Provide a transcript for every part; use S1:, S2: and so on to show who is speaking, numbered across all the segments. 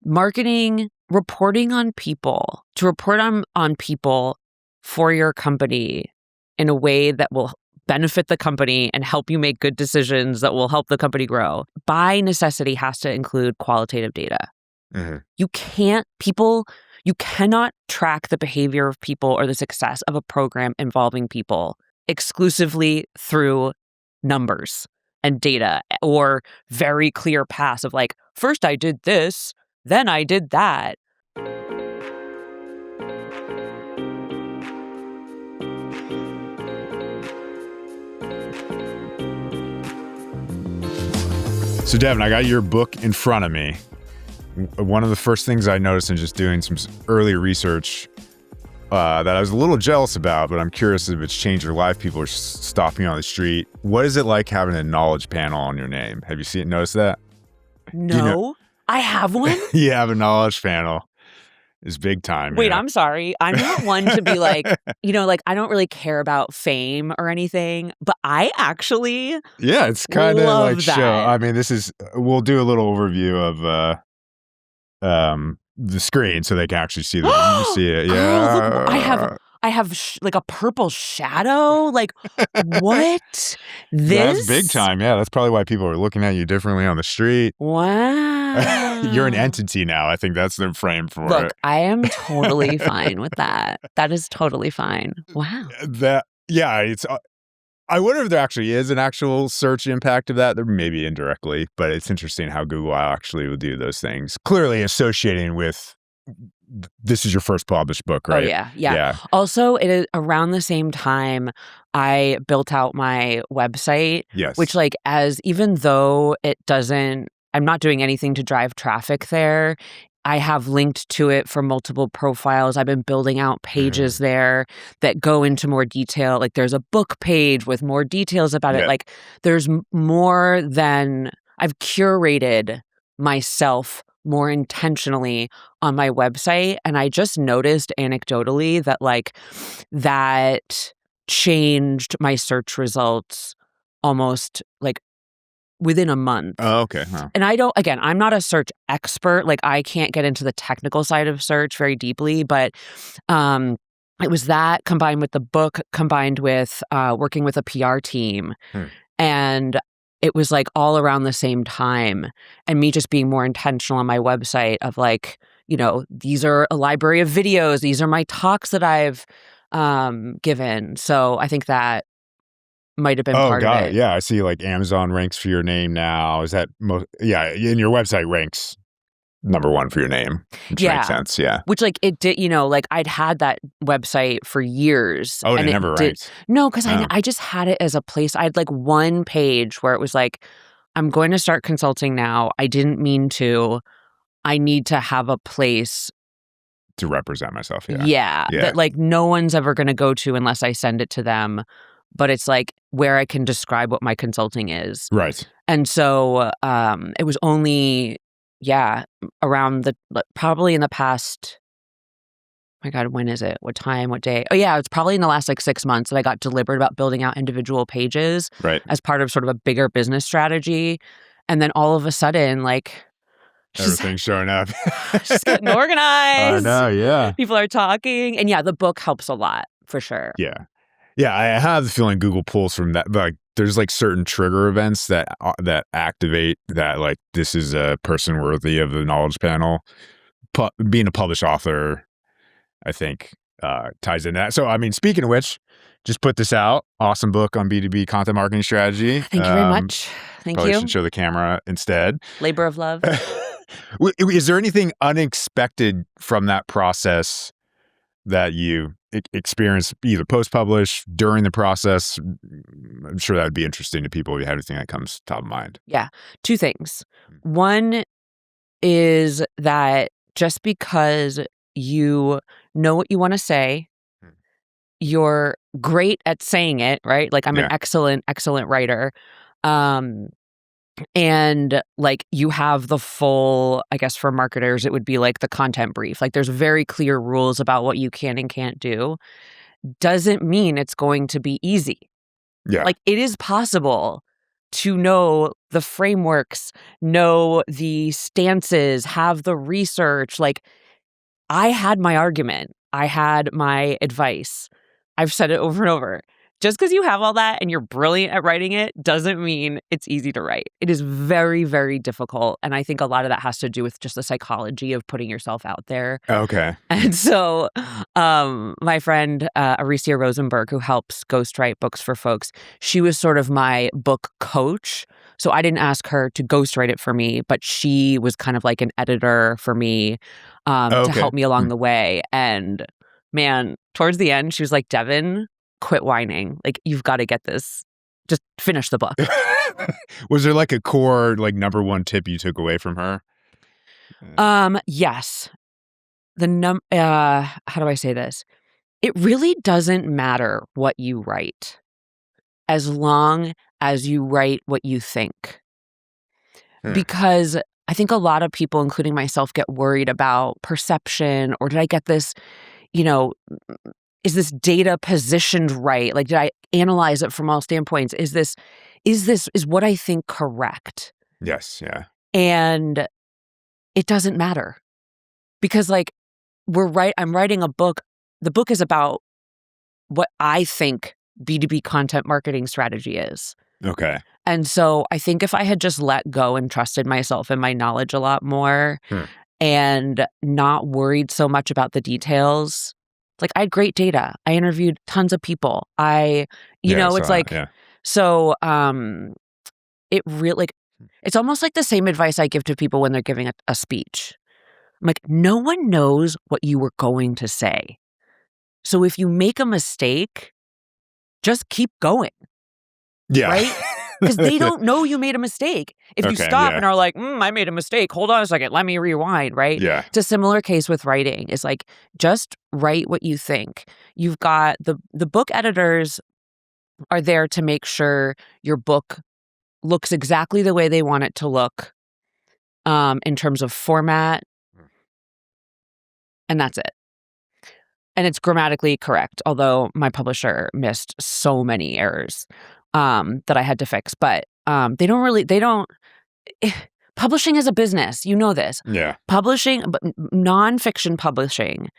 S1: marketing, reporting on people, to report on people for your company in a way that will benefit the company and help you make good decisions that will help the company grow, by necessity has to include qualitative data.
S2: Mm-hmm.
S1: You cannot track the behavior of people or the success of a program involving people exclusively through numbers and data or very clear paths of like, first I did this, then I did that.
S2: So Devin, I got your book in front of me. One of the first things I noticed in just doing some early research that I was a little jealous about, but I'm curious if it's changed your life. People are stopping you on the street. What is it like having a knowledge panel on your name? Have you noticed that?
S1: No, I have one.
S2: You have a knowledge panel. It's big time.
S1: Wait, I'm sorry. I'm not one to be like, like I don't really care about fame or anything, but I actually
S2: it's kind of like
S1: that.
S2: show. I mean, we'll do a little overview of the screen so they can actually see you see it. Yeah.
S1: Oh, I have like a purple shadow. Like what?
S2: That's big time. Yeah, that's probably why people are looking at you differently on the street.
S1: Wow.
S2: You're an entity now. I think that's the frame for it.
S1: Look, I am totally fine with that. That is totally fine. Wow.
S2: It's. I wonder if there actually is an actual search impact of that. There may be indirectly, but it's interesting how Google actually will do those things. Clearly associating with this is your first published book, right?
S1: Oh, yeah. Also, it is around the same time I built out my website,
S2: yes.
S1: Which even though I'm not doing anything to drive traffic there, I have linked to it for multiple profiles. I've been building out pages there that go into more detail. Like there's a book page with more details about it. Like there's more than I've curated myself more intentionally on my website. And I just noticed anecdotally that that changed my search results almost within a month.
S2: Oh, okay. Huh.
S1: And I'm not a search expert. Like I can't get into the technical side of search very deeply, but it was that combined with the book, combined with working with a PR team. And it was all around the same time. And me just being more intentional on my website of these are a library of videos. These are my talks that I've given. So I think that might have been part of it.
S2: Yeah. I see Amazon ranks for your name now. Is that and your website ranks number one for your name, which makes sense. Yeah.
S1: Which it did, I'd had that website for years.
S2: Oh, and it never ranked?
S1: No, because I just had it as a place. I had one page where it was I'm going to start consulting now. I didn't mean to. I need to have a place
S2: to represent myself.
S1: Yeah. That no one's ever going to go to unless I send it to them. But it's where I can describe what my consulting is.
S2: Right.
S1: And so it was only, around probably in the past, my God, when is it? What time? What day? Oh, yeah, it's probably in the last 6 months that I got deliberate about building out individual pages as part of sort of a bigger business strategy. And then all of a sudden,
S2: everything's showing up.
S1: Just getting organized.
S2: I know, yeah.
S1: People are talking. And the book helps a lot, for sure.
S2: Yeah. Yeah, I have the feeling Google pulls from that. There's certain trigger events that activate that. This is a person worthy of the knowledge panel. Being a published author, I think, ties into that. So, I mean, speaking of which, just put this out. Awesome book on B2B Content Marketing Strategy.
S1: Thank you very much. Thank
S2: probably
S1: you.
S2: Should show the camera instead.
S1: Labor of love.
S2: Is there anything unexpected from that process that you experience either post-publish, during the process? I'm sure that would be interesting to people if you have anything that comes top of mind.
S1: Yeah. Two things. One is that just because you know what you want to say, you're great at saying it, right? I'm an excellent writer. And you have the full, I guess for marketers, it would be the content brief. There's very clear rules about what you can and can't do. Doesn't mean it's going to be easy.
S2: Yeah.
S1: It is possible to know the frameworks, know the stances, have the research. Like, I had my argument. I had my advice. I've said it over and over. Just because you have all that and you're brilliant at writing it doesn't mean it's easy to write. It is very, very difficult. And I think a lot of that has to do with just the psychology of putting yourself out there.
S2: Okay.
S1: And so my friend, Aricia Rosenberg, who helps ghostwrite books for folks, she was sort of my book coach. So I didn't ask her to ghostwrite it for me, but she was kind of like an editor for me to help me along the way. And man, towards the end, she was like, Devin, quit whining. Like, you've got to get this. Just finish the book.
S2: Was there like a core, like number one tip you took away from her?
S1: Yes. How do I say this? It really doesn't matter what you write as long as you write what you think. Because I think a lot of people, including myself, get worried about perception, or did I get this, is this data positioned right? Like, did I analyze it from all standpoints? Is what I think correct?
S2: Yes, yeah.
S1: And it doesn't matter because like I'm writing a book. The book is about what I think B2B content marketing strategy is.
S2: Okay.
S1: And so I think if I had just let go and trusted myself and my knowledge a lot more and not worried so much about the details, like I had great data. I interviewed tons of people. So it really, like, it's almost like the same advice I give to people when they're giving a speech. I'm like, no one knows what you were going to say. So if you make a mistake, just keep going.
S2: Yeah.
S1: Right? Because they don't know you made a mistake. If you stop and are like, I made a mistake. Hold on a second. Let me rewind, right?
S2: Yeah.
S1: It's a similar case with writing. It's like, just write what you think. You've got the book editors are there to make sure your book looks exactly the way they want it to look in terms of format. And that's it. And it's grammatically correct, although my publisher missed so many errors that I had to fix. But publishing is a business. You know this.
S2: Yeah.
S1: Publishing, but nonfiction publishing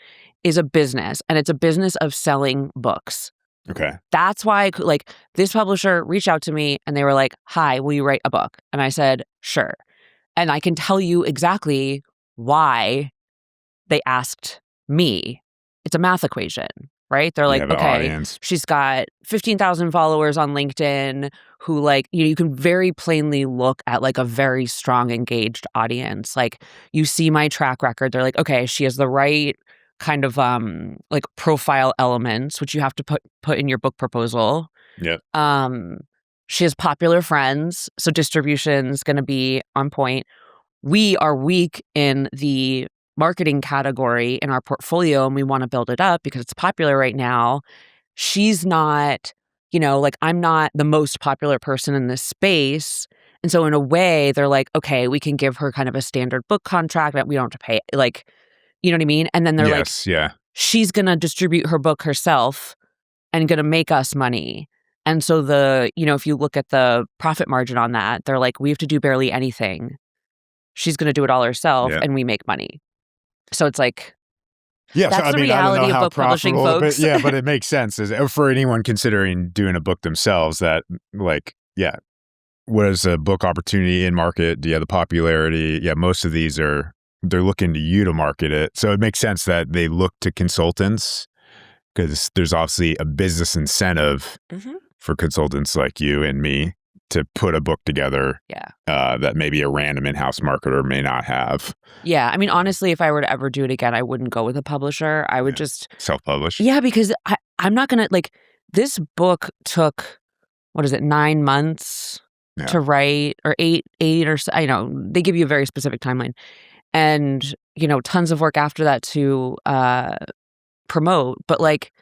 S1: is a business, and it's a business of selling books.
S2: Okay.
S1: That's why, like, this publisher reached out to me and they were like, hi, will you write a book? And I said, sure. And I can tell you exactly why they asked me. It's a math equation, right? They're like,
S2: audience.
S1: She's got 15,000 followers on LinkedIn who, like, you can very plainly look at like a very strong, engaged audience. Like, you see my track record. They're like, okay, she has the right kind of like profile elements, which you have to put in your book proposal.
S2: Yep.
S1: She has popular friends, so distribution's going to be on point. We are weak in the marketing category in our portfolio, and we want to build it up because it's popular right now. She's not, like, I'm not the most popular person in this space. And so in a way, they're like, okay, we can give her kind of a standard book contract that we don't have to pay, like, you know what I mean? And then they're like, she's going to distribute her book herself and going to make us money. And so if you look at the profit margin on that, they're like, we have to do barely anything. She's going to do it all herself and we make money. So it's like, that's the reality of book publishing, folks.
S2: But it makes sense for anyone considering doing a book themselves that, like, what is a book opportunity in market? Do you have the popularity? Yeah, most of these they're looking to you to market it. So it makes sense that they look to consultants because there's obviously a business incentive for consultants like you and me to put a book together that maybe a random in-house marketer may not have.
S1: Yeah. I mean, honestly, if I were to ever do it again, I wouldn't go with a publisher. I would just
S2: self-publish.
S1: Yeah, because I'm not going to, like, this book took, 9 months to write, or eight or so, they give you a very specific timeline. And, tons of work after that to promote. But, like,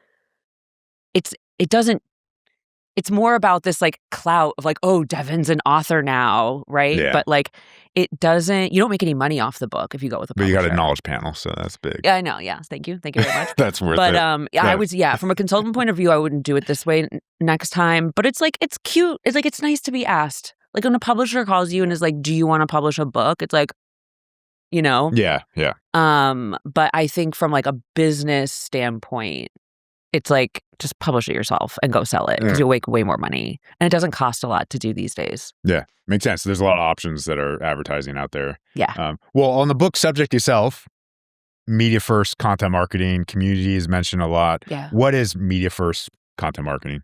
S1: it's more about this, like, clout of, like, oh, Devin's an author now, right?
S2: Yeah.
S1: But, like, you don't make any money off the book if you go with a publisher.
S2: But you got a knowledge panel, so that's big.
S1: Yeah, I know. Yeah. Thank you very much.
S2: That's worth it.
S1: But I would, from a consultant point of view, I wouldn't do it this way next time. But it's like, it's cute. It's like, it's nice to be asked. like when a publisher calls you and is like, do you want to publish a book? It's like, you know?
S2: Yeah.
S1: But I think from like a business standpoint, it's like just publish it yourself and go sell it because you'll make way more money. And it doesn't cost a lot to do these days.
S2: Yeah. Makes sense. There's a lot of options that are advertising out there.
S1: Yeah.
S2: Well, on the book subject itself, media first content marketing, community is mentioned a lot.
S1: Yeah.
S2: What is media first content marketing?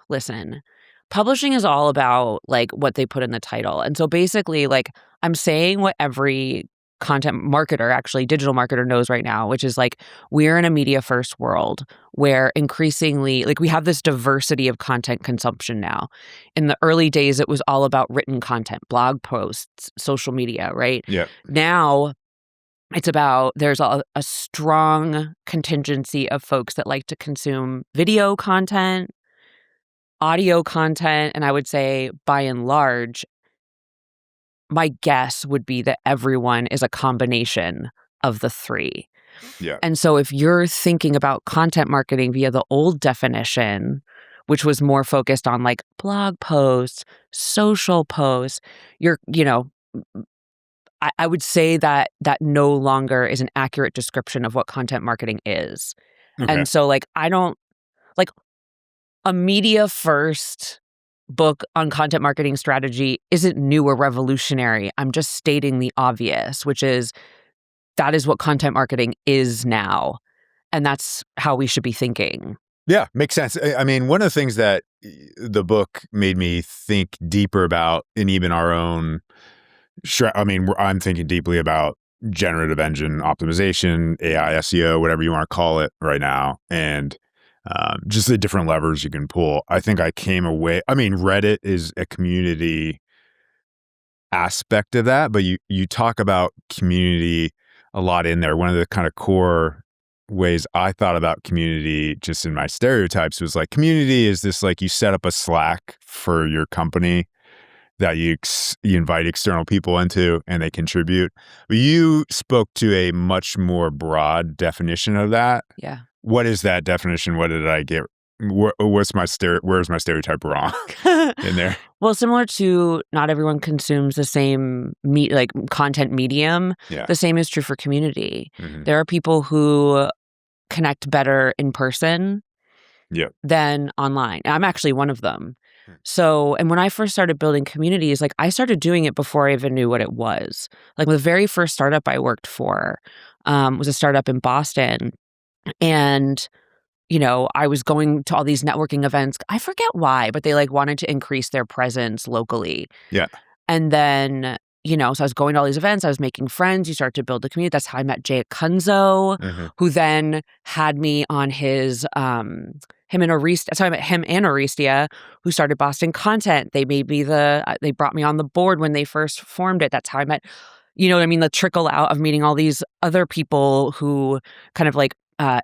S1: Listen, publishing is all about like what they put in the title. And so basically like I'm saying what every content marketer, actually digital marketer knows right now, which is like we're in a media first world where increasingly like we have this diversity of content consumption now. In the early days, it was all about written content, blog posts, social media, right?
S2: Yeah.
S1: Now it's about there's a strong contingency of folks that like to consume video content, audio content, and I would say by and large, my guess would be that everyone is a combination of the three.
S2: Yeah.
S1: And so if you're thinking about content marketing via the old definition, which was more focused on like blog posts, social posts, I would say that no longer is an accurate description of what content marketing is.
S2: Okay.
S1: And so like I don't like a media first book on content marketing strategy isn't new or revolutionary. I'm just stating the obvious, which is that is what content marketing is now. And that's how we should be thinking.
S2: Yeah, makes sense. I mean, one of the things that the book made me think deeper about, and even our own, I'm thinking deeply about generative engine optimization, AI, SEO, whatever you want to call it right now. And just the different levers you can pull. I think I came away, Reddit is a community aspect of that, but you talk about community a lot in there. One of the kind of core ways I thought about community just in my stereotypes was like community is this like you set up a Slack for your company that you invite external people into and they contribute. But you spoke to a much more broad definition of that.
S1: Yeah.
S2: What is that definition? What did I get? Where's my stereotype wrong in there?
S1: Well, similar to not everyone consumes the same content medium.
S2: Yeah.
S1: The same is true for community.
S2: Mm-hmm.
S1: There are people who connect better in person than online. And I'm actually one of them. So, and when I first started building communities, like I started doing it before I even knew what it was. Like the very first startup I worked for was a startup in Boston. And, I was going to all these networking events. I forget why, but they like wanted to increase their presence locally.
S2: Yeah.
S1: And then, so I was going to all these events. I was making friends. You start to build a community. That's how I met Jay Kunzo, who then had me on his, him and Aristia. So I met him and Aristia, who started Boston Content. They made me they brought me on the board when they first formed it. That's how I met, the trickle out of meeting all these other people who kind of like,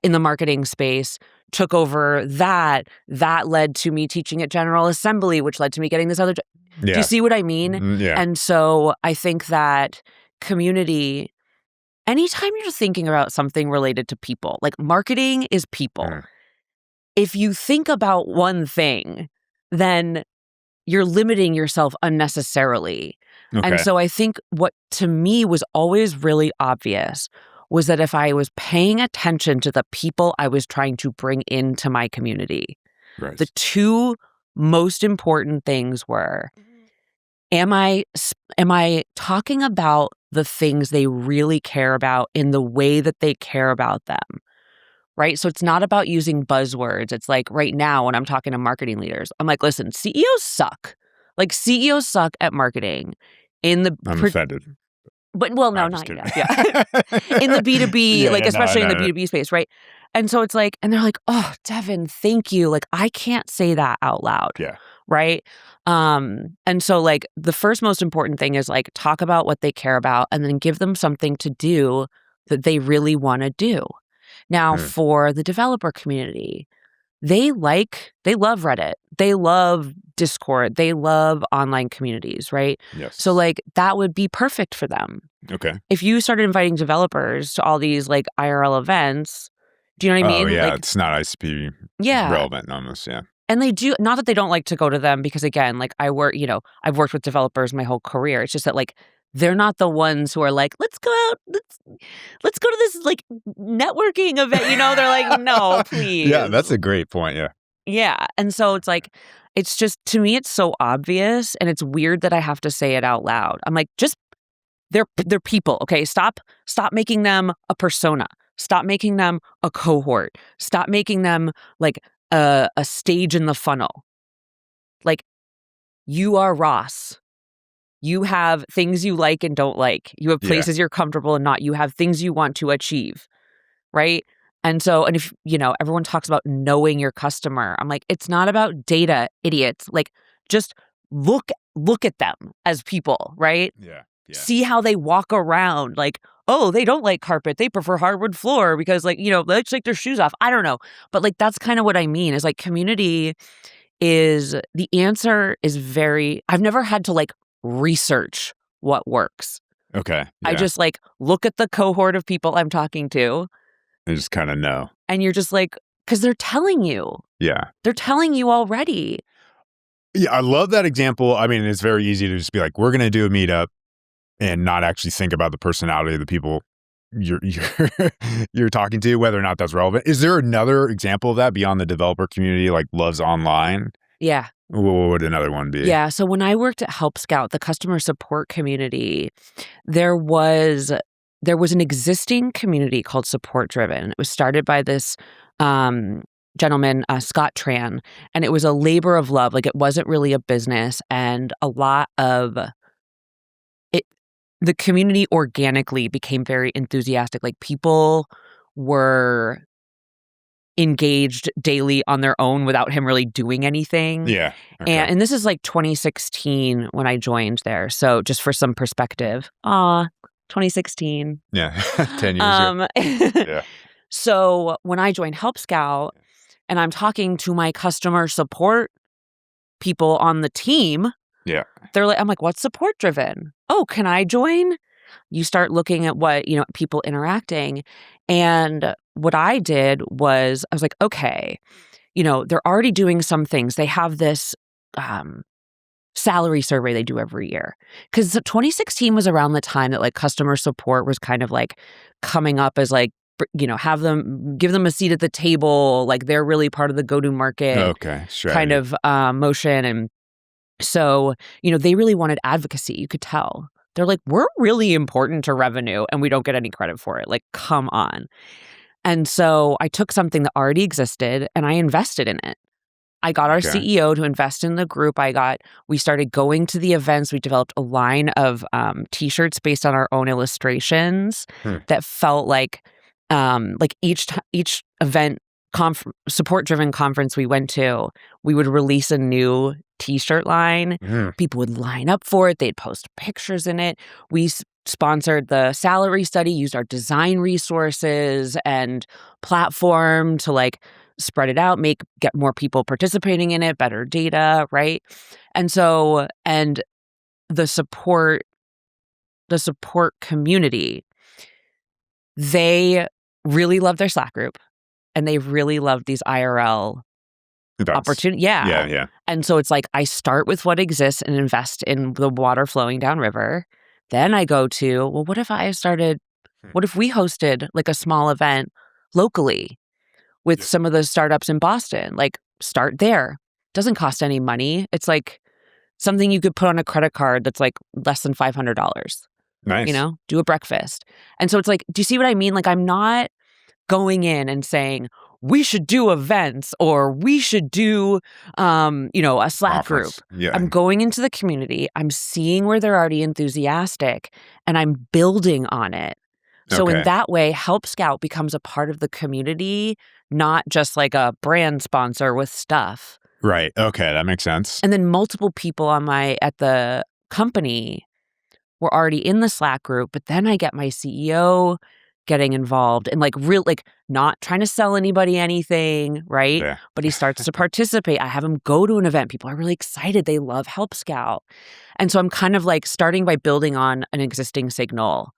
S1: in the marketing space, took over that led to me teaching at General Assembly, which led to me getting this other job.
S2: Yeah.
S1: Do you see what I mean?
S2: Yeah.
S1: And so I think that community, anytime you're thinking about something related to people, like marketing is people. If you think about one thing, then you're limiting yourself unnecessarily.
S2: Okay.
S1: And so I think what to me was always really obvious was that if I was paying attention to the people I was trying to bring into my community,
S2: right.
S1: The two most important things were, am I talking about the things they really care about in the way that they care about them? Right? So it's not about using buzzwords. It's like right now when I'm talking to marketing leaders, I'm like, listen, CEOs suck. Like CEOs suck at marketing.
S2: I'm offended.
S1: But no, not yet. Yeah. In the B2B, especially in the B2B space, right? And so it's like, and they're like, oh, Devin, thank you. Like, I can't say that out loud.
S2: Yeah.
S1: Right. And so like the first most important thing is like talk about what they care about and then give them something to do that they really want to do. Now, for the developer community, they love Reddit. They love Discord. They love online communities, right?
S2: Yes.
S1: So like that would be perfect for them.
S2: Okay.
S1: If you started inviting developers to all these like IRL events, do you know what I mean?
S2: Oh, yeah.
S1: Like,
S2: it's not ICP relevant almost, yeah.
S1: And they do, not that they don't like to go to them, because again, like I've worked with developers my whole career. It's just that like they're not the ones who are like, let's go out, let's go to this like networking event. They're like, no, please.
S2: Yeah, that's a great point. Yeah.
S1: Yeah. And so it's like, it's just, to me, it's so obvious, and it's weird that I have to say it out loud. I'm like, just they're people. Okay. Stop making them a persona. Stop making them a cohort. Stop making them like a stage in the funnel. Like, you are Ross. You have things you like and don't like. You have places you're comfortable and not. You have things you want to achieve, right? And so, and if, everyone talks about knowing your customer, I'm like, it's not about data, idiots. Like, just look at them as people, right?
S2: Yeah.
S1: See how they walk around. Like, oh, they don't like carpet. They prefer hardwood floor because like, they take their shoes off. I don't know. But like, that's kind of what I mean is like community is, the answer is I've never had to like research what works.
S2: Okay.
S1: I just like look at the cohort of people I'm talking to.
S2: I just kind of know.
S1: And you're just like, because they're telling you.
S2: Yeah.
S1: They're telling you already.
S2: Yeah. I love that example. I mean, it's very easy to just be like, we're going to do a meetup and not actually think about the personality of the people you're talking to, whether or not that's relevant. Is there another example of that beyond the developer community, like loves online?
S1: Yeah.
S2: What would another one be?
S1: Yeah. So when I worked at Help Scout, the customer support community, there was an existing community called Support Driven. It was started by this gentleman, Scott Tran, and it was a labor of love. Like, it wasn't really a business, and a lot of the community organically became very enthusiastic. Like, people were engaged daily on their own without him really doing anything.
S2: Yeah. Okay.
S1: And this is like 2016 when I joined there. So just for some perspective, 2016.
S2: Yeah. 10 years ago. Yeah.
S1: So when I joined Help Scout and I'm talking to my customer support people on the team, they're like, I'm like, what's support driven? Oh, can I join? You start looking at what, people interacting. And what I did was I was like, okay, they're already doing some things. They have this salary survey they do every year. Because 2016 was around the time that like customer support was kind of like coming up as like, give them a seat at the table. Like, they're really part of the go-to-market kind of motion. And so, they really wanted advocacy. You could tell. They're like, we're really important to revenue and we don't get any credit for it. Like, come on. And so I took something that already existed and I invested in it. I got our CEO to invest in the group. We started going to the events. We developed a line of t-shirts based on our own illustrations that felt like each event support-driven conference we went to, we would release a new t-shirt line. People would line up for it. They'd post pictures in it. We sponsored the salary study, used our design resources and platform to like spread it out, get more people participating in it, better data, right? And so, and the support community, they really love their Slack group. And they really love these IRL opportunities. Yeah. And so it's like, I start with what exists and invest in the water flowing downriver. Then I go to, well, what if we hosted like a small event locally with some of the startups in Boston? Like, start there. Doesn't cost any money. It's like something you could put on a credit card that's like less than $500.
S2: Nice.
S1: Do a breakfast. And so it's like, do you see what I mean? Like, I'm not going in and saying, we should do events or we should do, a Slack group.
S2: Yeah.
S1: I'm going into the community. I'm seeing where they're already enthusiastic and I'm building on it. So in that way, Help Scout becomes a part of the community, not just like a brand sponsor with stuff.
S2: Right. Okay. That makes sense.
S1: And then multiple people at the company were already in the Slack group, but then I get my CEO getting involved and not trying to sell anybody anything, right?
S2: Yeah.
S1: But he starts to participate. I have him go to an event. People are really excited. They love Help Scout. And so I'm kind of like starting by building on an existing signal.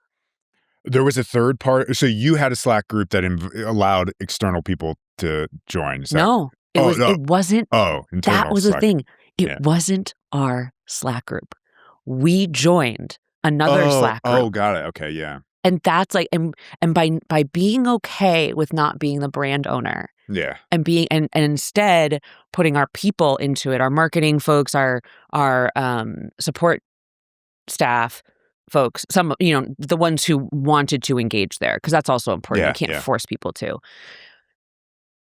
S2: There was a third part. So you had a Slack group that allowed external people to join.
S1: No. It wasn't, that
S2: internal
S1: was the
S2: Slack.
S1: thing. It
S2: Yeah.
S1: wasn't our Slack group. We joined another Slack group.
S2: Oh, got it. Okay, yeah.
S1: And that's like, and by being okay with not being the brand owner,
S2: Yeah.
S1: and being and instead putting our people into it, our marketing folks, our support staff folks, some, the ones who wanted to engage there, because that's also important. You can't force people to.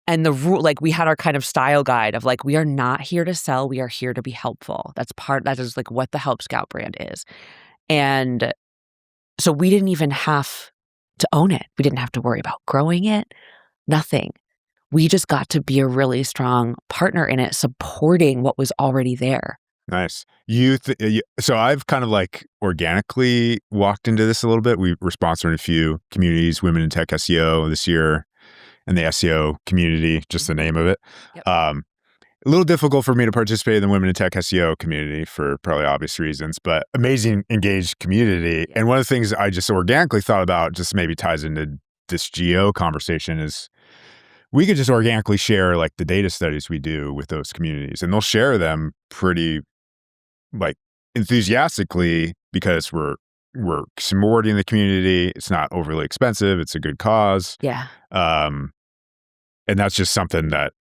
S1: And the rule, like, we had our kind of style guide of like, we are not here to sell, we are here to be helpful. That is like what the Help Scout brand is. And so we didn't even have to own it. We didn't have to worry about growing it. Nothing. We just got to be a really strong partner in it, supporting what was already there.
S2: Nice. So I've kind of like organically walked into this a little bit. We're sponsoring a few communities, Women in Tech SEO this year, and the SEO community, just the name of it.
S1: Yep.
S2: A little difficult for me to participate in the Women in Tech SEO community for probably obvious reasons, but amazing engaged community.
S1: Yep.
S2: And one of the things I just organically thought about, just maybe ties into this geo conversation, is we could just organically share like the data studies we do with those communities, and they'll share them pretty like enthusiastically because we're supporting the community. It's not overly expensive. It's a good cause.
S1: Yeah.
S2: And that's just something that,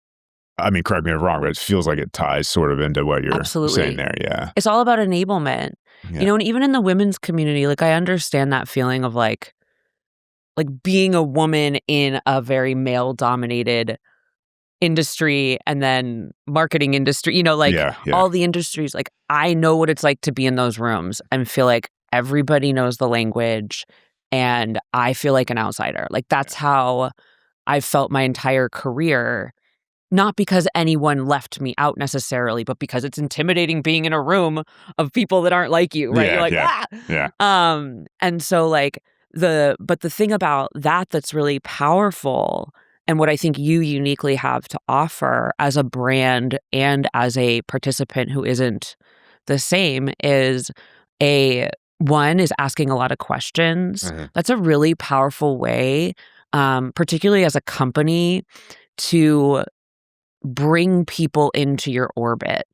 S2: I mean, correct me if I'm wrong, but it feels like it ties sort of into what you're saying there. Yeah.
S1: It's all about enablement.
S2: Yeah.
S1: And even in the women's community, like, I understand that feeling of like being a woman in a very male dominated industry, and then marketing industry, all the industries. Like, I know what it's like to be in those rooms and feel like everybody knows the language, and I feel like an outsider. Like, that's how I've felt my entire career. Not because anyone left me out necessarily, but because it's intimidating being in a room of people that aren't like you, right?
S2: Yeah,
S1: You're like,
S2: yeah,
S1: ah!
S2: Yeah.
S1: And so like the thing about that's really powerful, and what I think you uniquely have to offer as a brand and as a participant who isn't the same, is one is asking a lot of questions.
S2: Mm-hmm.
S1: That's a really powerful way, particularly as a company, to bring people into your orbit.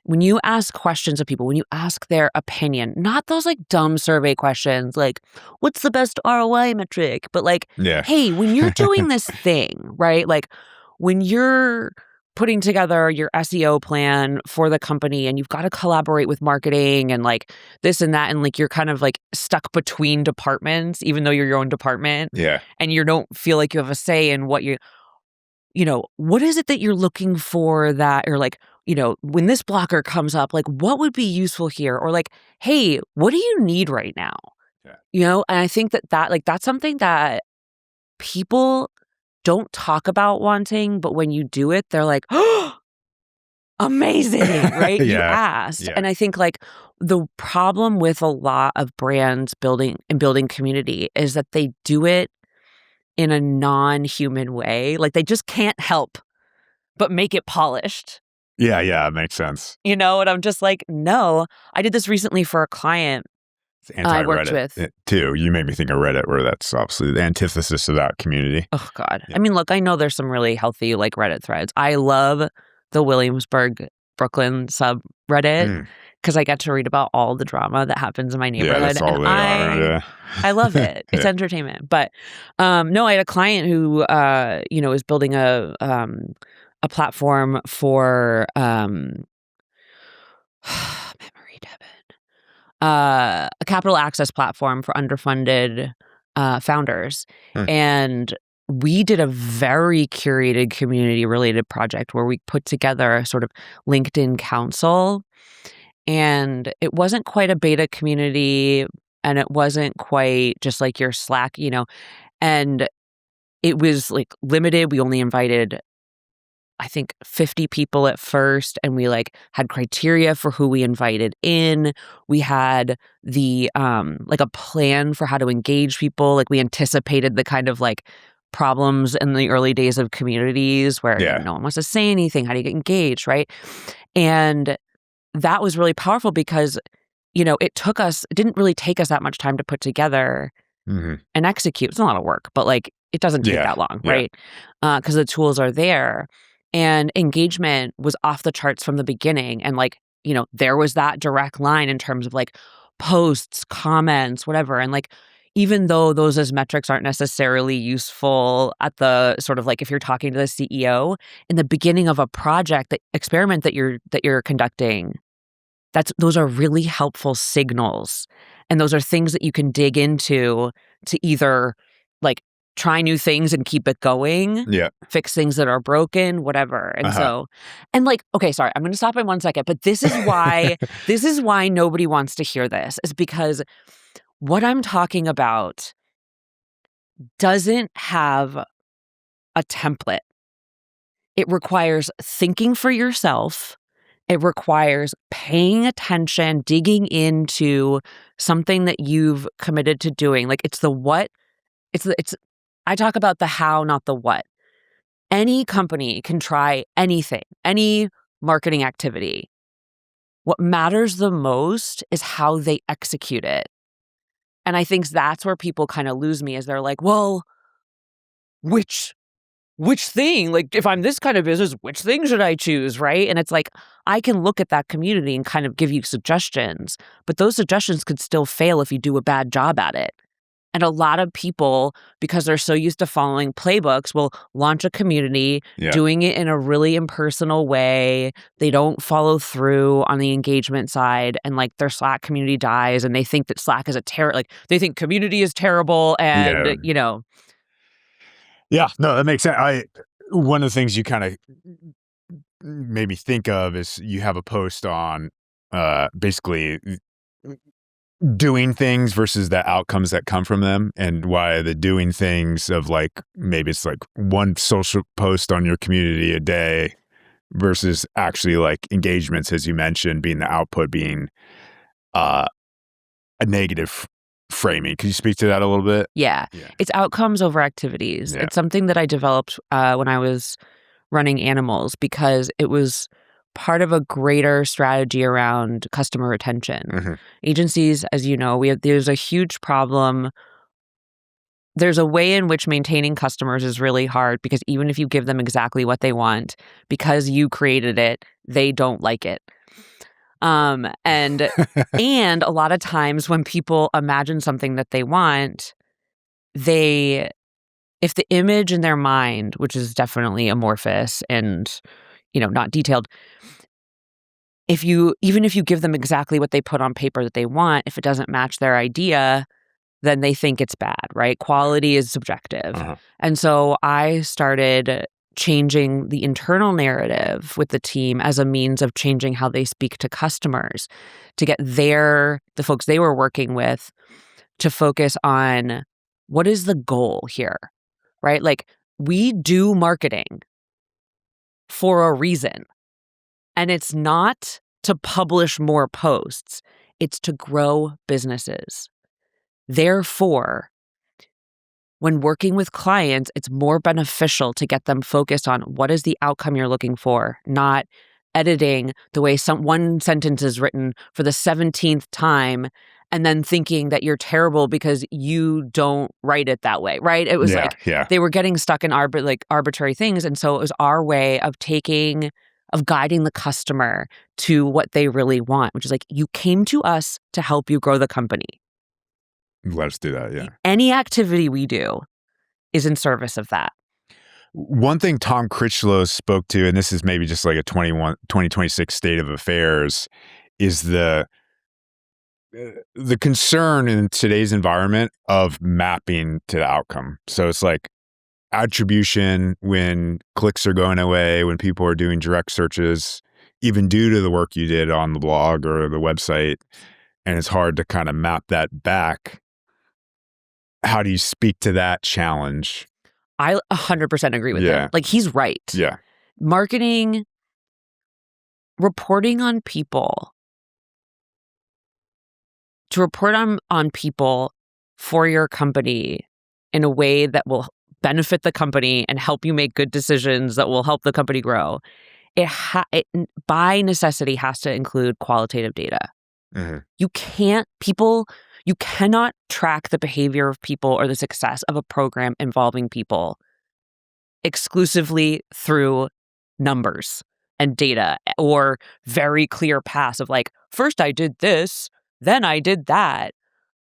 S1: When you ask questions of people, when you ask their opinion, not those like dumb survey questions like, what's the best ROI metric? But like, hey, when you're doing this thing, right? Like, when you're putting together your SEO plan for the company and you've got to collaborate with marketing and like this and that, and like you're kind of like stuck between departments, even though you're your own department.
S2: Yeah.
S1: And you don't feel like you have a say in what what is it that you're looking for, that, or like, when this blocker comes up, like, what would be useful here? Or like, hey, what do you need right now?
S2: Yeah.
S1: And I think that's something that people don't talk about wanting, but when you do it, they're like, oh, amazing, right?
S2: Yeah.
S1: You asked.
S2: Yeah.
S1: And I think like the problem with a lot of brands building community is that they do it in a non-human way. Like, they just can't help but make it polished.
S2: Yeah, it makes sense.
S1: And I'm just like, no. I did this recently for a client I worked with.
S2: Too. You made me think of Reddit, where that's obviously the antithesis of that community.
S1: Oh, God. Yeah. I mean, look, I know there's some really healthy like Reddit threads. I love the Williamsburg, Brooklyn subreddit because I get to read about all the drama that happens in my neighborhood.
S2: Yeah, that's all
S1: I love it. It's entertainment. But no, I had a client who is building a platform for memory, Devin, a capital access platform for underfunded founders. And we did a very curated community related project where we put together a sort of LinkedIn council, and it wasn't quite a beta community, and it wasn't quite just like your Slack, and it was like limited. We only invited, I think, 50 people at first, and we like had criteria for who we invited in. We had the like a plan for how to engage people. Like, we anticipated the kind of like problems in the early days of communities where no one wants to say anything. How do you get engaged, right? And that was really powerful because it didn't really take us that much time to put together and execute. It's a lot of work, but like, it doesn't take that long, right? Because the tools are there. And engagement was off the charts from the beginning. And like, there was that direct line in terms of like posts, comments, whatever. And like, even though those as metrics aren't necessarily useful at the sort of like if you're talking to the CEO in the beginning of a project, that experiment that you're conducting, those are really helpful signals. And those are things that you can dig into to either like try new things and keep it going, fix things that are broken, whatever. And so, and like, okay, sorry, I'm going to stop in 1 second, but this is why nobody wants to hear this, is because what I'm talking about doesn't have a template. It requires thinking for yourself. It requires paying attention, digging into something that you've committed to doing. Like it's the what, I talk about the how, not the what. Any company can try anything, any marketing activity. What matters the most is how they execute it. And I think that's where people kind of lose me, is they're like, well, which thing? Like, if I'm this kind of business, which thing should I choose, right? And it's like, I can look at that community and kind of give you suggestions, but those suggestions could still fail if you do a bad job at it. And a lot of people, because they're so used to following playbooks, will launch a community, doing it in a really impersonal way. They don't follow through on the engagement side, and like their Slack community dies, and they think that Slack is they think community is terrible, and
S2: Yeah, no, that makes sense. One of the things you kind of made me think of is you have a post on basically doing things versus the outcomes that come from them, and why the doing things of like maybe it's like one social post on your community a day versus actually like engagements, as you mentioned, being the output being a negative framing. Could you speak to that a little bit?
S1: Yeah. It's outcomes over activities. It's something that I developed when I was running animals, because it was part of a greater strategy around customer retention. Agencies, as you know, there's a huge problem. There's a way in which maintaining customers is really hard, because even if you give them exactly what they want, because you created it, they don't like it. And a lot of times when people imagine something that they want, if the image in their mind, which is definitely amorphous and, not detailed, even if you give them exactly what they put on paper that they want, if it doesn't match their idea, then they think it's bad, right? Quality is subjective. And so I started changing the internal narrative with the team as a means of changing how they speak to customers, to get the folks they were working with to focus on what is the goal here, right? Like, we do marketing for a reason, and it's not to publish more posts, it's to grow businesses. Therefore, when working with clients, it's more beneficial to get them focused on what is the outcome you're looking for, not editing the way one sentence is written for the 17th time and then thinking that you're terrible because you don't write it that way, right? It was they were getting stuck in arbitrary things. And so it was our way of guiding the customer to what they really want, which is like, you came to us to help you grow the company.
S2: Let us do that,
S1: Any activity we do is in service of that.
S2: One thing Tom Critchlow spoke to, and this is maybe just like a 2026 state of affairs, is the concern in today's environment of mapping to the outcome. So it's like attribution when clicks are going away, when people are doing direct searches, even due to the work you did on the blog or the website. And it's hard to kind of map that back. How do you speak to that challenge?
S1: I 100% agree with him. Like, he's right.
S2: Yeah.
S1: Marketing, reporting on people, to report on people for your company in a way that will benefit the company and help you make good decisions that will help the company grow, it by necessity has to include qualitative data. You cannot track the behavior of people or the success of a program involving people exclusively through numbers and data or very clear paths of like, first I did this, then I did that,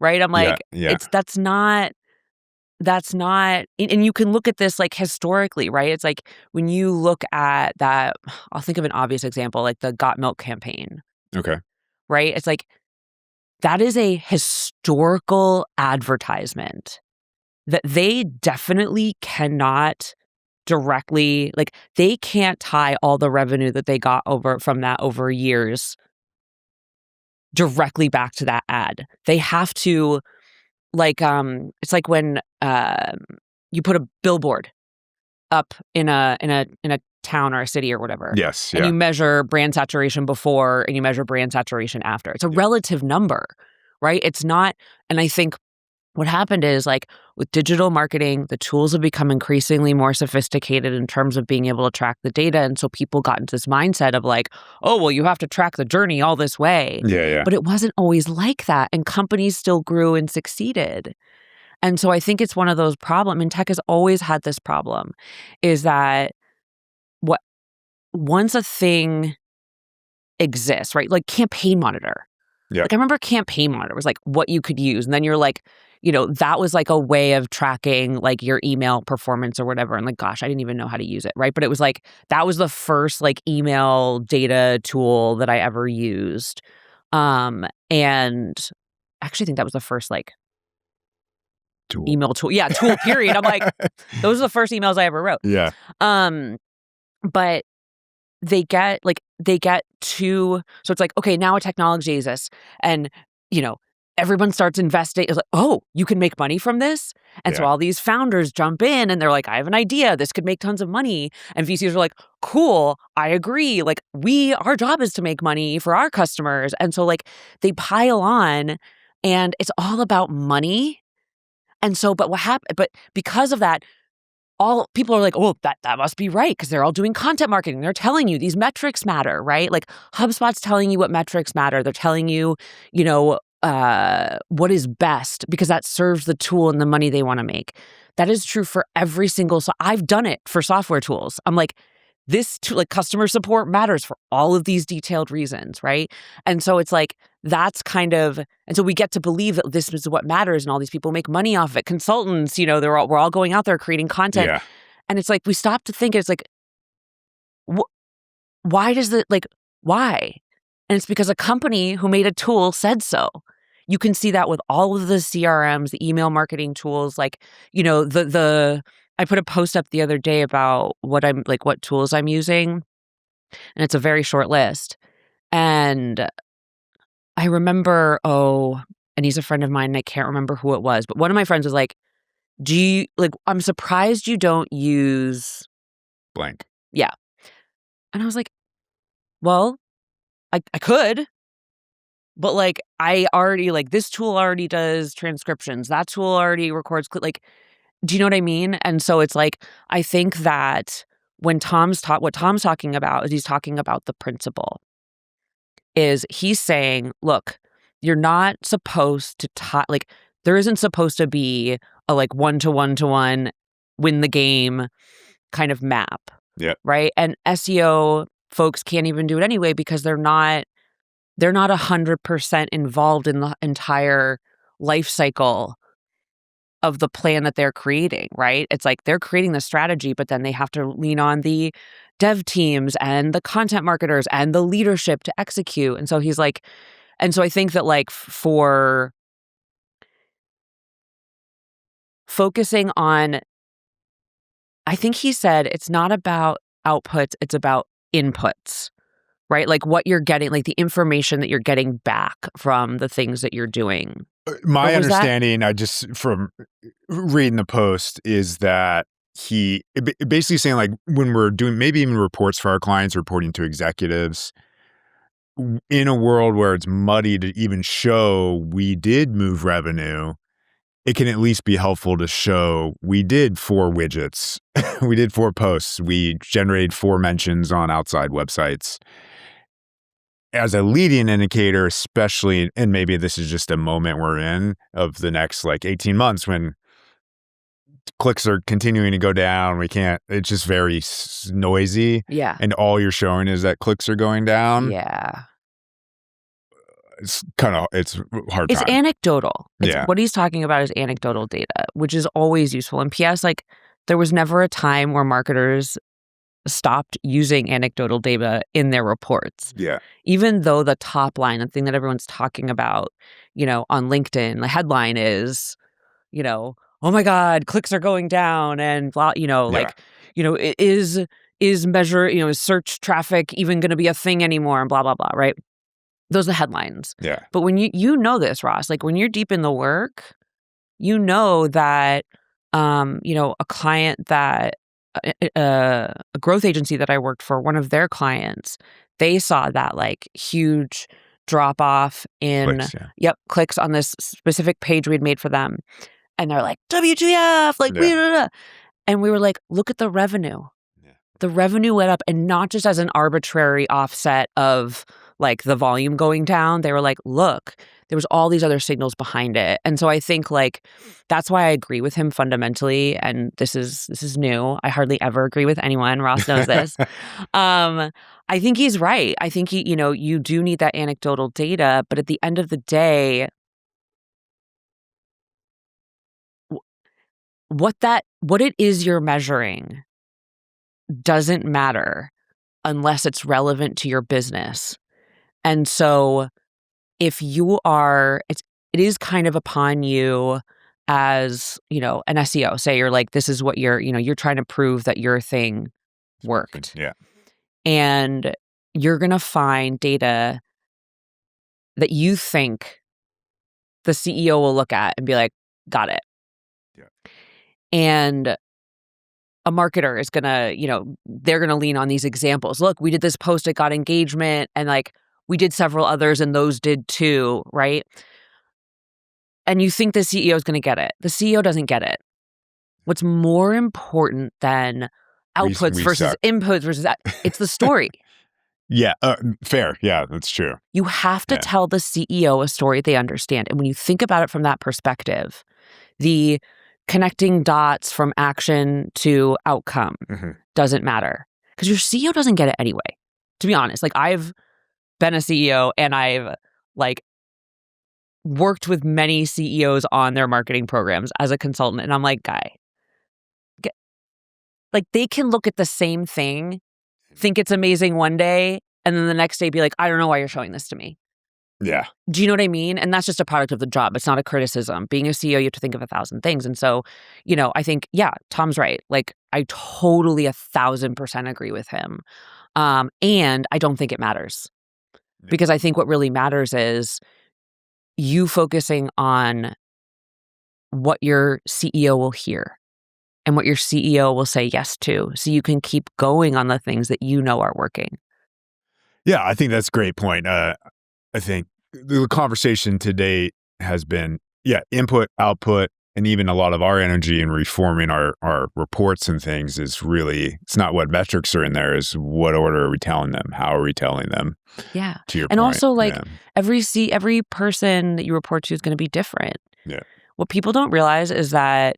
S1: right? I'm like,
S2: Yeah.
S1: that's not, and you can look at this like historically, right? It's like when you look at that, I'll think of an obvious example, like the Got Milk campaign,
S2: Okay.
S1: right? It's like, that is a historical advertisement that they definitely cannot directly, like, they can't tie all the revenue that they got over years directly back to that ad. They have to, like, it's like when you put a billboard up in a town or a city or whatever.
S2: Yes.
S1: And
S2: Yeah.
S1: you measure brand saturation before and you measure brand saturation after. It's a relative number, right? It's not, and I think what happened is, like, with digital marketing, the tools have become increasingly more sophisticated in terms of being able to track the data. And so people got into this mindset of like, oh, well, you have to track the journey all this way.
S2: Yeah.
S1: But it wasn't always like that. And companies still grew and succeeded. And so I think it's one of those problems, and tech has always had this problem, is that what once a thing exists, right? Like Campaign Monitor.
S2: Yeah.
S1: Like I remember Campaign Monitor was like what you could use. And then you're like, that was like a way of tracking like your email performance or whatever. And like, gosh, I didn't even know how to use it, right? But it was like, that was the first like email data tool that I ever used. And I actually think that was the first like
S2: Tool.
S1: email tool. Yeah, tool period. I'm like, those are the first emails I ever wrote.
S2: Yeah.
S1: But they get to, so it's like, okay, now a technology exists and, everyone starts investing. It's like, oh, you can make money from this? And so all these founders jump in and they're like, I have an idea. This could make tons of money. And VCs are like, cool, I agree. Like our job is to make money for our customers. And so like they pile on and it's all about money. And so, but what happened? But because of that, all people are like, oh, that must be right because they're all doing content marketing. They're telling you these metrics matter, right? Like HubSpot's telling you what metrics matter. They're telling you, what is best because that serves the tool and the money they want to make. That is true for every single. So I've done it for software tools. I'm like, this tool, like customer support matters for all of these detailed reasons, right? And so it's like that's kind of, and so we get to believe that this is what matters, and all these people make money off of it. Consultants, we're all going out there creating content, and it's like we stop to think. It's like, why does it like why? And it's because a company who made a tool said so. You can see that with all of the CRMs, the email marketing tools, like, I put a post up the other day about what tools I'm using, and it's a very short list. And I remember, and he's a friend of mine, and I can't remember who it was, but one of my friends was like, I'm surprised you don't use
S2: blank.
S1: Yeah. And I was like, well, I could. But like, I already this tool already does transcriptions. That tool already records, do you know what I mean? And so it's like, I think that when what Tom's talking about is he's talking about the principle. Is he's saying, look, you're not supposed to there isn't supposed to be a one-to-one win the game kind of map.
S2: Yeah.
S1: Right. And SEO folks can't even do it anyway because they're not 100% involved in the entire life cycle of the plan that they're creating, right? It's like they're creating the strategy, but then they have to lean on the dev teams and the content marketers and the leadership to execute. And so he's like, and so I think that for focusing on, I think he said it's not about outputs, it's about inputs. Right? Like what you're getting, like the information that you're getting back from the things that you're doing.
S2: My understanding, I just from reading the post, is that he basically saying like when we're doing maybe even reports for our clients, reporting to executives, in a world where it's muddy to even show we did move revenue, it can at least be helpful to show we did 4 widgets, we did 4 posts, we generated 4 mentions on outside websites. As a leading indicator, especially, and maybe this is just a moment we're in of the next 18 months when clicks are continuing to go down. It's just very noisy.
S1: Yeah.
S2: And all you're showing is that clicks are going down.
S1: Yeah.
S2: It's hard
S1: It's
S2: time.
S1: anecdotal.
S2: Yeah.
S1: What he's talking about is anecdotal data, which is always useful. And PS, like, there was never a time where marketers stopped using anecdotal data in their reports.
S2: Yeah.
S1: Even though the top line, the thing that everyone's talking about, on LinkedIn, the headline is, oh my God, clicks are going down and blah, is measure, is search traffic even going to be a thing anymore and blah, blah, blah, right? Those are the headlines.
S2: Yeah.
S1: But when you know this, Ross, like when you're deep in the work, you know that, a client that, a growth agency that I worked for, one of their clients, they saw that like huge drop off in clicks on this specific page we'd made for them. And they're like, WTF, like, and we were like, look at the revenue. Yeah. The revenue went up, and not just as an arbitrary offset of like the volume going down. They were like, look, there was all these other signals behind it. And so I think like that's why I agree with him fundamentally. And this is new. I hardly ever agree with anyone. Ross knows this. I think he's right. I think you do need that anecdotal data, but at the end of the day, what it is you're measuring doesn't matter unless it's relevant to your business. And so if you are, it is kind of upon you as, an SEO, say you're like, this is what you're trying to prove that your thing worked.
S2: Yeah.
S1: And you're going to find data that you think the CEO will look at and be like, got it. Yeah. And a marketer is going to, they're going to lean on these examples. Look, we did this post, it got engagement, and like we did several others and those did too, right? And you think the CEO is going to get it. The CEO doesn't get it. What's more important than outputs versus inputs versus that, it's the story.
S2: Yeah, fair. Yeah, that's true.
S1: You have to tell the CEO a story they understand. And when you think about it from that perspective, the connecting dots from action to outcome doesn't matter because your CEO doesn't get it anyway. To be honest, like I've been a CEO and I've like worked with many CEOs on their marketing programs as a consultant. And I'm like, like they can look at the same thing, think it's amazing one day, and then the next day be like, I don't know why you're showing this to me.
S2: Yeah.
S1: Do you know what I mean? And that's just a product of the job. It's not a criticism. Being a CEO, you have to think of 1,000 things. And so, I think, Tom's right. Like, I totally 1,000% agree with him. And I don't think it matters. Yeah. Because I think what really matters is you focusing on what your CEO will hear and what your CEO will say yes to, so you can keep going on the things that you know are working.
S2: Yeah, I think that's a great point. I think the conversation to date has been, input, output, and even a lot of our energy in reforming our reports and things is really, it's not what metrics are in there, is what order are we telling them? How are we telling them?
S1: Yeah.
S2: To your
S1: and
S2: point.
S1: Also like every person that you report to is going to be different.
S2: Yeah.
S1: What people don't realize is that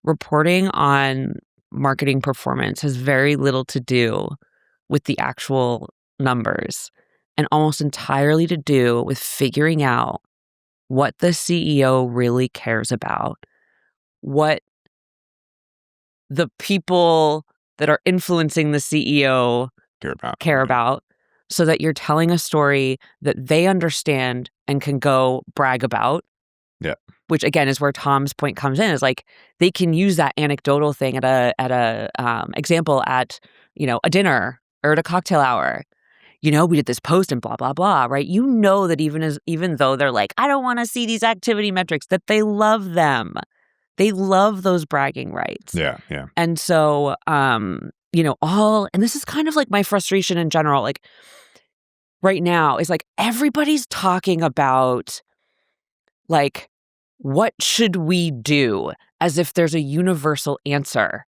S1: reporting on marketing performance has very little to do with the actual numbers and almost entirely to do with figuring out what the CEO really cares about, what the people that are influencing the CEO care about, so that you're telling a story that they understand and can go brag about.
S2: Yeah.
S1: Which again is where Tom's point comes in, is like they can use that anecdotal thing at a example at a dinner or at a cocktail hour. We did this post and blah blah blah, right? That even though they're like, I don't want to see these activity metrics, that they love them. They love those bragging rights.
S2: Yeah, yeah.
S1: And so and this is kind of like my frustration in general, like right now, is like everybody's talking about like, what should we do, as if there's a universal answer.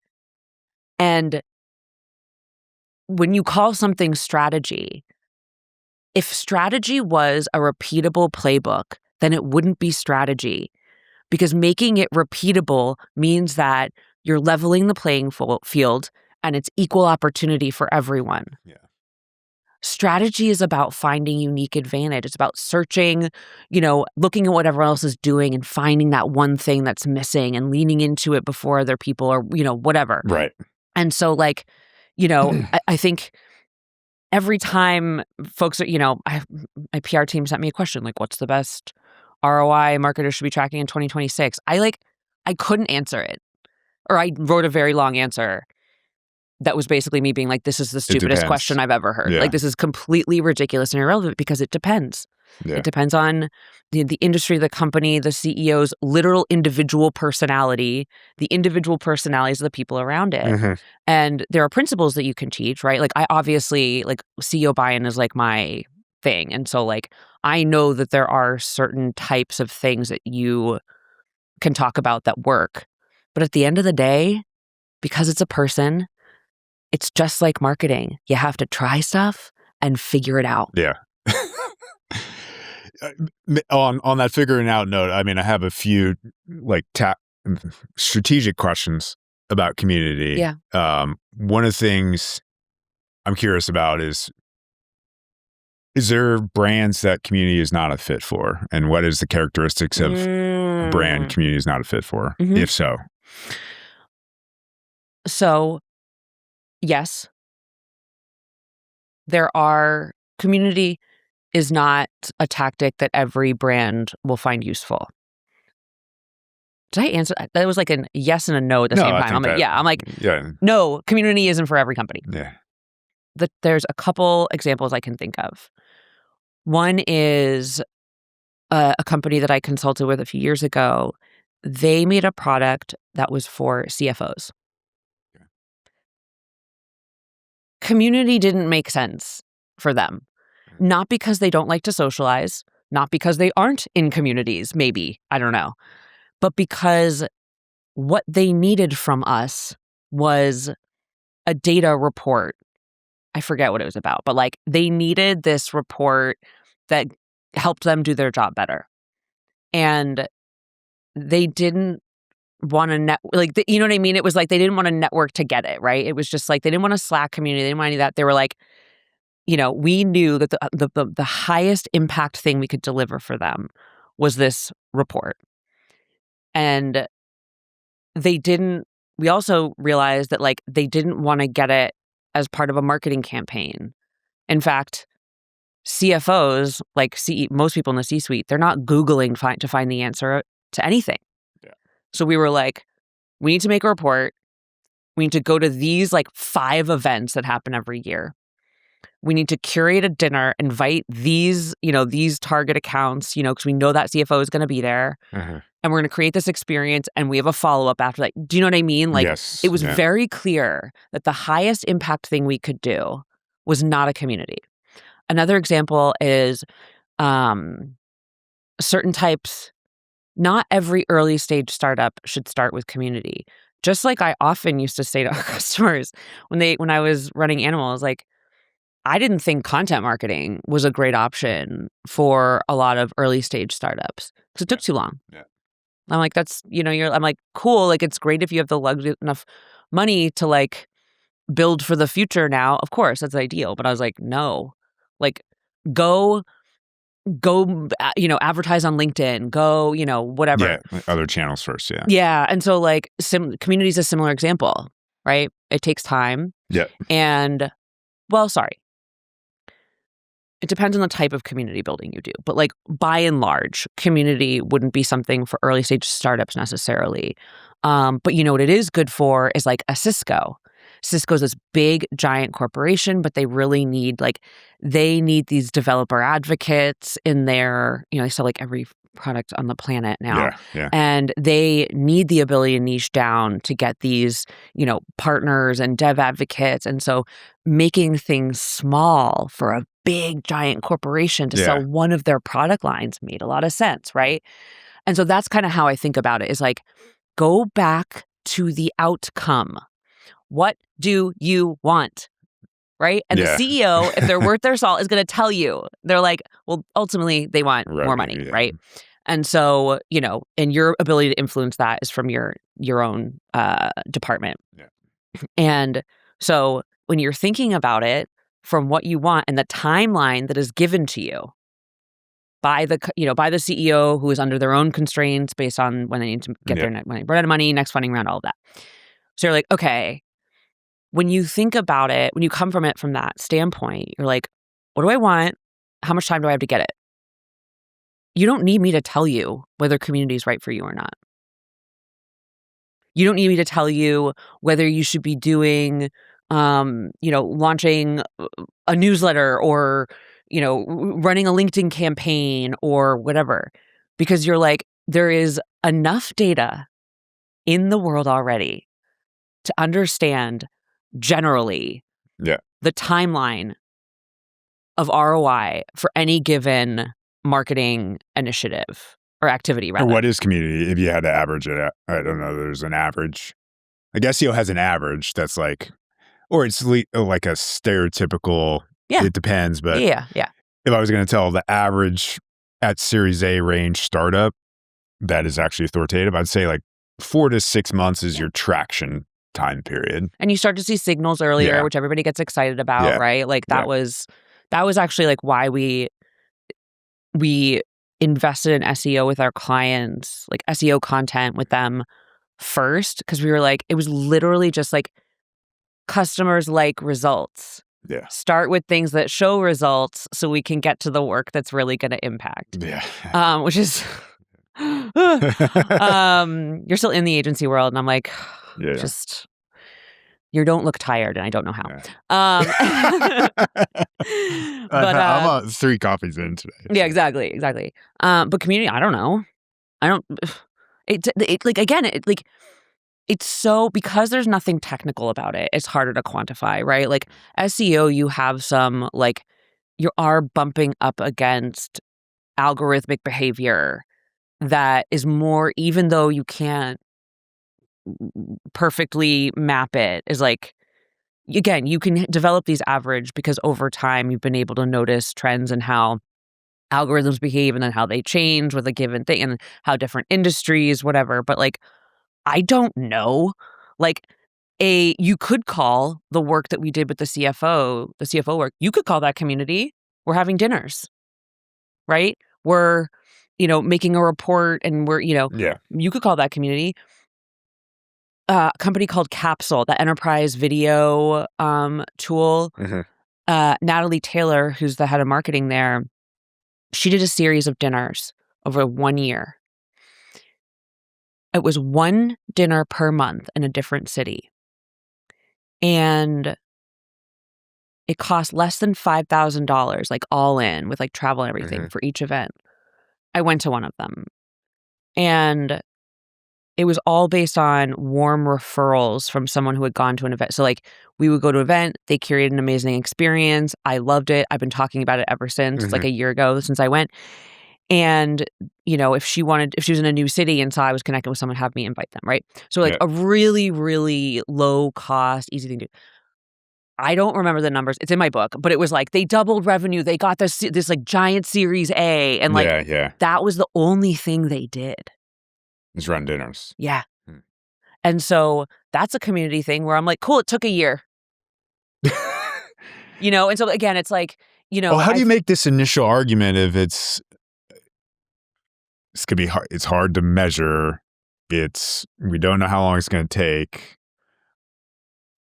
S1: And when you call something strategy, if strategy was a repeatable playbook, then it wouldn't be strategy, because making it repeatable means that you're leveling the playing field, and it's equal opportunity for everyone.
S2: Yeah.
S1: Strategy is about finding unique advantage. It's about searching, looking at what everyone else is doing and finding that one thing that's missing and leaning into it before other people or, whatever.
S2: Right.
S1: And so I think every time folks are, my PR team sent me a question, like, what's the best ROI marketers should be tracking in 2026? I couldn't answer it. Or I wrote a very long answer that was basically me being like, this is the stupidest question I've ever heard.
S2: Yeah.
S1: Like, this is completely ridiculous and irrelevant because it depends.
S2: Yeah.
S1: It depends on the industry, the company, the CEO's literal individual personality, the individual personalities of the people around it.
S2: Mm-hmm.
S1: And there are principles that you can teach, right? Like, I obviously, CEO buy-in is like my thing. And so I know that there are certain types of things that you can talk about that work. But at the end of the day, because it's a person, it's just like marketing. You have to try stuff and figure it out.
S2: Yeah. On that figuring out note, I mean, I have a few strategic questions about community.
S1: Yeah.
S2: One of the things I'm curious about is there brands that community is not a fit for? And what is the characteristics of a brand community is not a fit for, if so?
S1: So, yes, community is not a tactic that every brand will find useful. Did I answer? That was like a yes and a no at the same time. I'm like, no, community isn't for every company.
S2: Yeah.
S1: There's a couple examples I can think of. One is a company that I consulted with a few years ago. They made a product that was for CFOs. Okay. Community didn't make sense for them. Not because they don't like to socialize, not because they aren't in communities, maybe, I don't know, but because what they needed from us was a data report. I forget what it was about, but they needed this report that helped them do their job better. And they didn't want to you know what I mean? It was they didn't want to network to get it, right? It was just they didn't want a Slack community. They didn't want any of that. They were we knew that the highest impact thing we could deliver for them was this report. And we also realized that they didn't want to get it as part of a marketing campaign. In fact, CFOs, most people in the C-suite, they're not Googling to find the answer to anything. Yeah. So we were we need to make a report. We need to go to these 5 events that happen every year. We need to curate a dinner, invite these target accounts, because we know that CFO is going to be there. Uh-huh. And we're going to create this experience and we have a follow-up after that. Do you know what I mean?
S2: Yes.
S1: It was very clear that the highest impact thing we could do was not a community. Another example is certain types, not every early stage startup should start with community. Just like I often used to say to our customers when I was running Animals, I didn't think content marketing was a great option for a lot of early stage startups because it took too long. Yeah. I'm that's, I'm cool. It's great if you have the enough money to build for the future now. Of course, that's ideal. But I was no, go, advertise on LinkedIn, go, whatever.
S2: Yeah. Other channels first. Yeah.
S1: Yeah. And so community is a similar example, right? It takes time.
S2: Yeah.
S1: And it depends on the type of community building you do. But by and large, community wouldn't be something for early stage startups necessarily. But what it is good for is a Cisco. Cisco's this big, giant corporation, but they really need they need these developer advocates in their, they sell every product on the planet now.
S2: Yeah.
S1: And they need the ability to niche down to get these, partners and dev advocates. And so making things small for a big, giant corporation to sell one of their product lines made a lot of sense, right? And so that's kind of how I think about it is go back to the outcome. What do you want? Right? And the CEO, if they're worth their salt, is going to tell you. They're well, ultimately, they want more money, right? And so, and your ability to influence that is from your own department.
S2: Yeah.
S1: And so when you're thinking about it from what you want and the timeline that is given to you by the CEO who is under their own constraints based on when they need to get when they run out of money, next funding round, all of that. So you're like, okay, when you think about it, when you come from it from that standpoint, you're like, what do I want? How much time do I have to get it? You don't need me to tell you whether community is right for you or not. You don't need me to tell you whether you should be doing, launching a newsletter or, running a LinkedIn campaign or whatever, because you're like, there is enough data in the world already to understand generally the timeline of ROI for any given marketing initiative or activity, rather.
S2: Or what is community? If you had to average it, I don't know. There's an average. Like SEO has an average that's like, or it's like a stereotypical.
S1: Yeah.
S2: It depends, but
S1: yeah.
S2: If I was going to tell the average at Series A range startup that is actually authoritative, I'd say like 4 to 6 months is your traction time period.
S1: And you start to see signals earlier, which everybody gets excited about, right? Like that was actually like why we invested in SEO with our clients, like SEO content with them first, because we were like, it was literally just like customers like results.
S2: Yeah.
S1: Start with things that show results so we can get to the work that's really going to impact.
S2: Yeah.
S1: Which is you're still in the agency world, and I'm like, just you don't look tired, and I don't know how.
S2: But I'm 3 coffees in today. So.
S1: Yeah, exactly. But community, I don't know. It's so, because there's nothing technical about it, it's harder to quantify, right? Like SEO, you have some, like, you are bumping up against algorithmic behavior that is more, even though you can't perfectly map it, is like, again, you can develop these average because over time you've been able to notice trends in how algorithms behave and then how they change with a given thing and how different industries, whatever. But like, I don't know. Like, you could call the work that we did with the CFO work, you could call that community. We're having dinners, right? We're, making a report and we're, you could call that community. A company called Capsule, the enterprise video tool. Natalie Taylor, who's the head of marketing there, she did a series of dinners over 1 year. It was 1 dinner per month in a different city. And it cost less than $5,000, like all in with like travel and everything for each event. I went to one of them. And it was all based on warm referrals from someone who had gone to an event. So like we would go to an event, they curated an amazing experience. I loved it. I've been talking about it ever since. It's like a year ago since I went. And, if she was in a new city and saw I was connected with someone, have me invite them, right? So like a really, really low cost, easy thing to do. I don't remember the numbers. It's in my book, but it was like they doubled revenue. They got this like giant Series A, and like that was the only thing they did.
S2: Just run dinners.
S1: Yeah. And so that's a community thing where I'm like, cool, it took a year. And so again, it's like,
S2: well, how do you make this initial argument if this could be hard? It's hard to measure. We don't know how long it's going to take.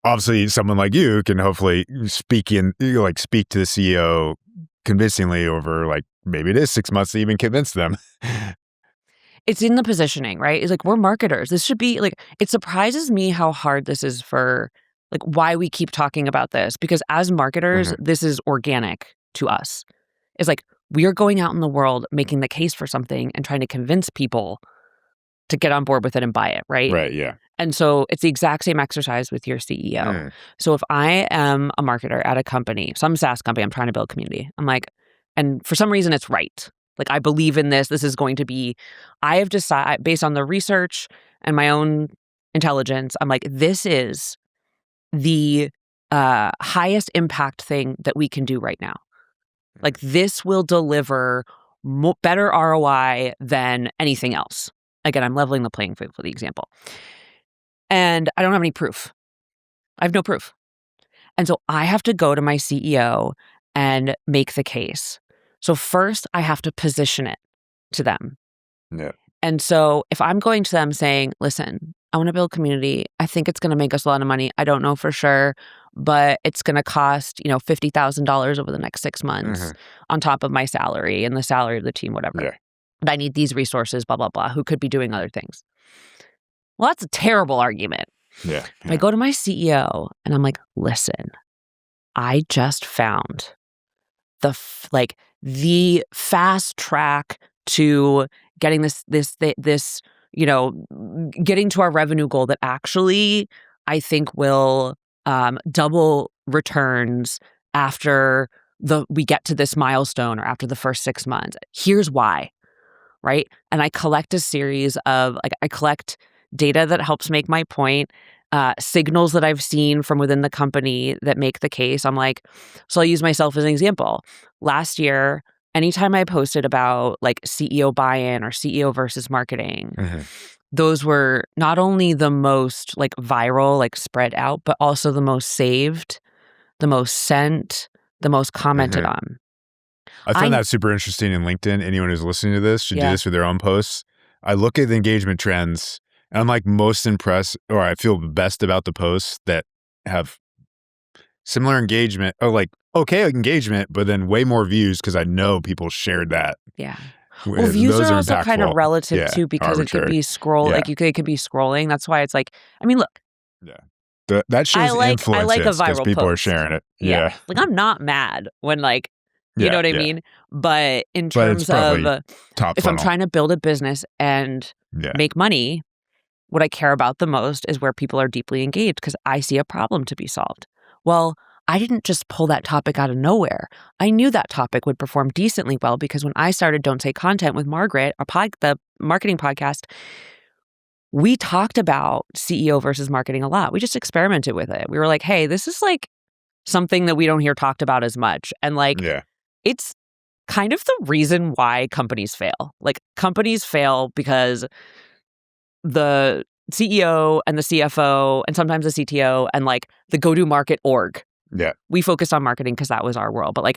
S2: Obviously, someone like you can hopefully speak to the CEO convincingly over like maybe it is 6 months to even convince them.
S1: It's in the positioning, right? It's like, we're marketers. This should be like, it surprises me how hard this is for, like, why we keep talking about this. Because as marketers, this is organic to us. It's like, we are going out in the world making the case for something and trying to convince people to get on board with it and buy it, right?
S2: Right, yeah.
S1: And so it's the exact same exercise with your CEO. So if I am a marketer at a company, some SaaS company, I'm trying to build community. I'm like, and for some reason it's right. Like, I believe in this. This is going to be, I have decided based on the research and my own intelligence, I'm like, this is the highest impact thing that we can do right now. Like, this will deliver better ROI than anything else. Again, I'm leveling the playing field for the example. And I don't have any proof. I have no proof. And so I have to go to my CEO and make the case. So first, I have to position it to them.
S2: Yeah.
S1: And so if I'm going to them saying, listen, I want to build community. I think it's going to make us a lot of money. I don't know for sure, but it's going to cost, $50,000 over the next 6 months on top of my salary and the salary of the team, whatever.
S2: Yeah.
S1: But I need these resources, blah, blah, blah, who could be doing other things. Well, that's a terrible argument.
S2: Yeah.
S1: But I go to my CEO and I'm like, listen, I just found the fast track to getting this, getting to our revenue goal that actually I think will double returns after we get to this milestone or after the first 6 months. Here's why, right? And I collect a series of, I collect data that helps make my point, signals that I've seen from within the company that make the case. I'm like, so I'll use myself as an example. Last year, anytime I posted about CEO buy-in or CEO versus marketing, those were not only the most viral, spread out, but also the most saved, the most sent, the most commented on.
S2: I found that super interesting in LinkedIn. Anyone who's listening to this should do this for their own posts. I look at the engagement trends and I'm most impressed, or I feel best about the posts that have similar engagement, or okay engagement, but then way more views because I know people shared that.
S1: Yeah. Well, views are also kind of relative too, because
S2: arbitrary.
S1: It could be it could be scrolling. That's why it's look.
S2: Yeah. That shows influence.
S1: I like a viral
S2: people
S1: post.
S2: Are sharing it.
S1: Yeah. I'm not mad when you know what I mean? But in terms of
S2: top
S1: if
S2: funnel.
S1: I'm trying to build a business and make money, what I care about the most is where people are deeply engaged because I see a problem to be solved. Well, I didn't just pull that topic out of nowhere. I knew that topic would perform decently well because when I started Don't Say Content with Margaret, the marketing podcast, we talked about CEO versus marketing a lot. We just experimented with it. We were like, hey, this is something that we don't hear talked about as much. And it's kind of the reason why companies fail. Companies fail because the CEO and the CFO and sometimes the CTO and the go-to-market org.
S2: Yeah.
S1: We focused on marketing because that was our world. But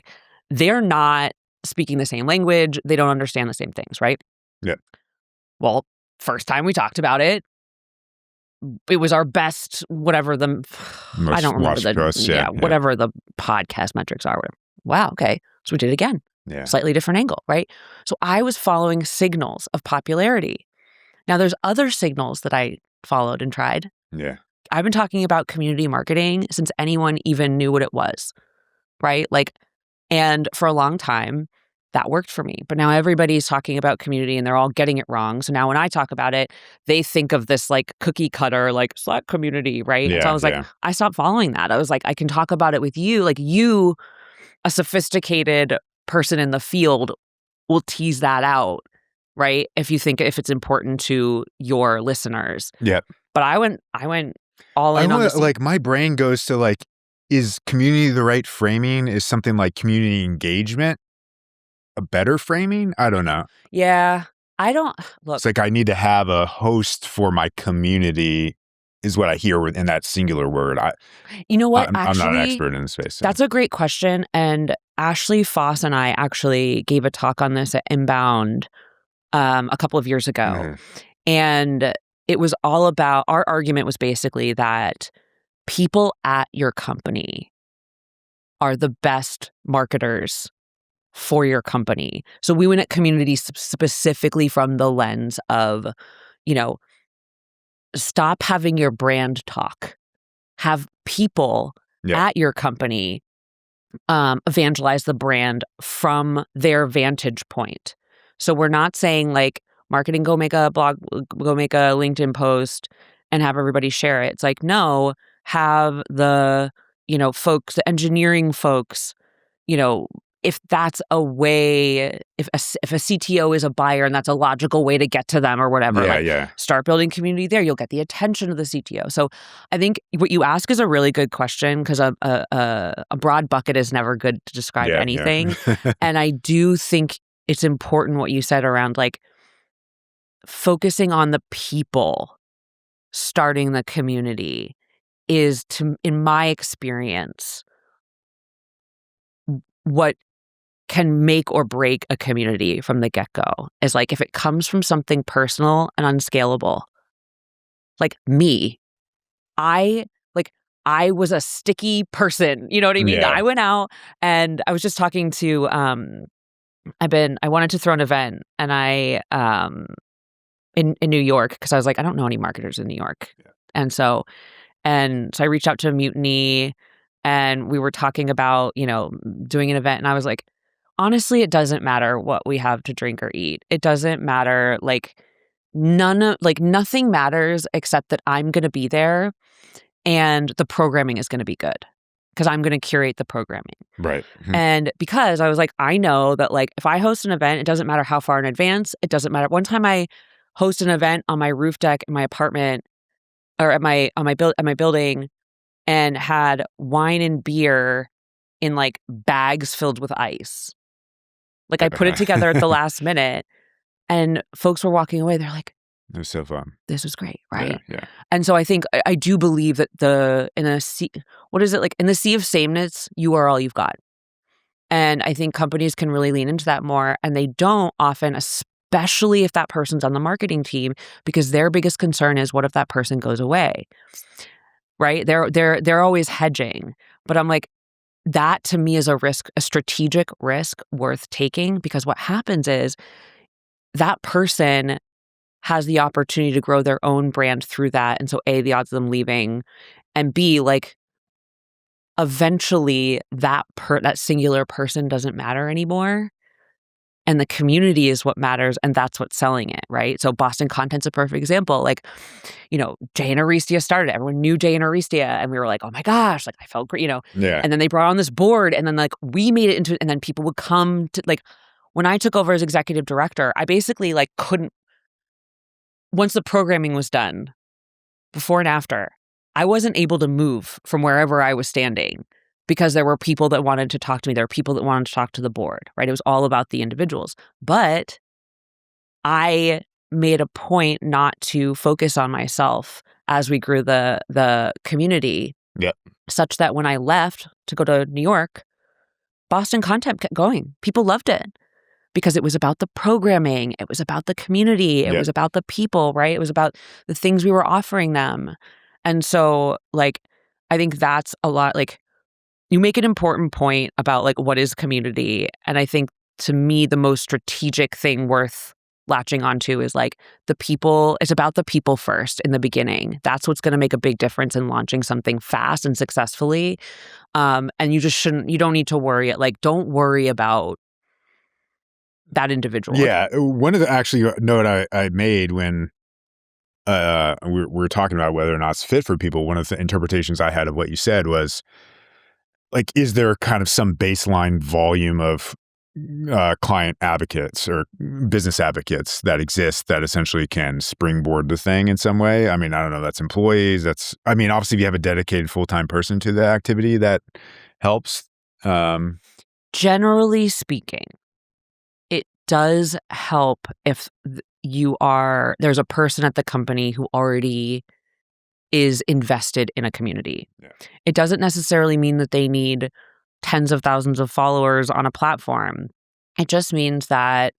S1: they're not speaking the same language. They don't understand the same things, right?
S2: Yeah.
S1: Well, first time we talked about it, it was our best, whatever the, I don't remember whatever the podcast metrics are. Whatever. Wow, okay. So we did it again.
S2: Yeah.
S1: Slightly different angle, right? So I was following signals of popularity. Now there's other signals that I followed and tried.
S2: Yeah.
S1: I've been talking about community marketing since anyone even knew what it was, right? And for a long time, that worked for me. But now everybody's talking about community and they're all getting it wrong. So now when I talk about it, they think of this cookie cutter, Slack community, right?
S2: Yeah,
S1: and so I was I stopped following that. I was I can talk about it with you. You, a sophisticated person in the field, will tease that out, right? If it's important to your listeners.
S2: Yeah.
S1: But I went all in on this.
S2: My brain goes to is community the right framing? Is something like community engagement a better framing? I don't know.
S1: Yeah. I don't look.
S2: It's I need to have a host for my community is what I hear in that singular word.
S1: You know what?
S2: I'm not an expert in the space. So.
S1: That's a great question. And Ashley Foss and I actually gave a talk on this at Inbound a couple of years ago. And it was all about, our argument was basically that people at your company are the best marketers for your company. So we went at community specifically from the lens of, stop having your brand talk. Have people at your company evangelize the brand from their vantage point. So we're not saying marketing, go make a blog, go make a LinkedIn post and have everybody share it. It's no, have the, folks, the engineering folks, if that's a way, if a CTO is a buyer and that's a logical way to get to them or whatever, start building community there. You'll get the attention of the CTO. So I think what you ask is a really good question because a broad bucket is never good to describe anything. And I do think it's important what you said around like focusing on the people starting the community is, in my experience, what can make or break a community from the get-go. Is like if it comes from something personal and unscalable. Like me, I was a sticky person. You know what I mean?
S2: Yeah.
S1: I went out and I was just talking to I wanted to throw an event, and I in New York, because I was like, I don't know any marketers in New York.
S2: Yeah.
S1: And so I reached out to Mutiny, and we were talking about, doing an event, and I was like, honestly, it doesn't matter what we have to drink or eat. It doesn't matter, nothing matters except that I'm going to be there and the programming is going to be good because I'm going to curate the programming.
S2: Right. Mm-hmm.
S1: And because I was like, I know that if I host an event, it doesn't matter how far in advance. It doesn't matter. One time I hosted an event on my roof deck in my apartment or at my building, and had wine and beer in bags filled with ice. I put it together at the last minute, and folks were walking away. They're like,
S2: it was so fun.
S1: This was great, right?
S2: Yeah.
S1: And so I think I do believe that in the sea of sameness, you are all you've got. And I think companies can really lean into that more, and they don't often, especially if that person's on the marketing team, because their biggest concern is, what if that person goes away? Right? They're always hedging. But I'm like, that to me is a strategic risk worth taking, because what happens is that person has the opportunity to grow their own brand through that. And so A, the odds of them leaving, and B, eventually that singular person doesn't matter anymore. And the community is what matters, and that's what's selling it, right? So Boston Content's a perfect example. Jay and Aristia started. Everyone knew Jay and Aristia, and we were like, oh my gosh, I felt great,
S2: Yeah.
S1: And then they brought on this board, and then we made it into, and then people would come to, when I took over as executive director, I basically couldn't, once the programming was done, before and after, I wasn't able to move from wherever I was standing, because there were people that wanted to talk to me. There were people that wanted to talk to the board, right? It was all about the individuals. But I made a point not to focus on myself as we grew the community.
S2: Yep.
S1: Such that when I left to go to New York, Boston Content kept going. People loved it because it was about the programming. It was about the community. It was about the people, right? It was about the things we were offering them. And so I think that's a lot, you make an important point about what is community. And I think, to me, the most strategic thing worth latching onto is the people. It's about the people first in the beginning. That's what's going to make a big difference in launching something fast and successfully. And you don't need to worry. Don't worry about that individual.
S2: Yeah. One of the note I made when we were talking about whether or not it's fit for people, one of the interpretations I had of what you said was, is there kind of some baseline volume of client advocates or business advocates that exist that essentially can springboard the thing in some way? I mean, I don't know, that's employees. Obviously, if you have a dedicated full-time person to the activity, that helps.
S1: Generally speaking, it does help if there's a person at the company who already is invested in a community. Yeah. It doesn't necessarily mean that they need tens of thousands of followers on a platform. It just means that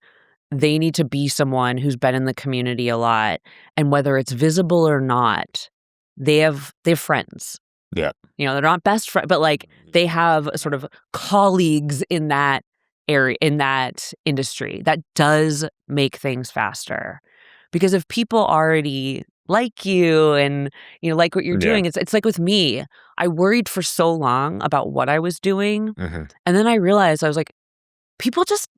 S1: they need to be someone who's been in the community a lot, and whether it's visible or not, they have friends.
S2: Yeah.
S1: They're not best friends, but they have sort of colleagues in that area, in that industry. That does make things faster. Because if people already like you and like what you're doing, it's like with me. I worried for so long about what I was doing, and then I realized, I was like, people just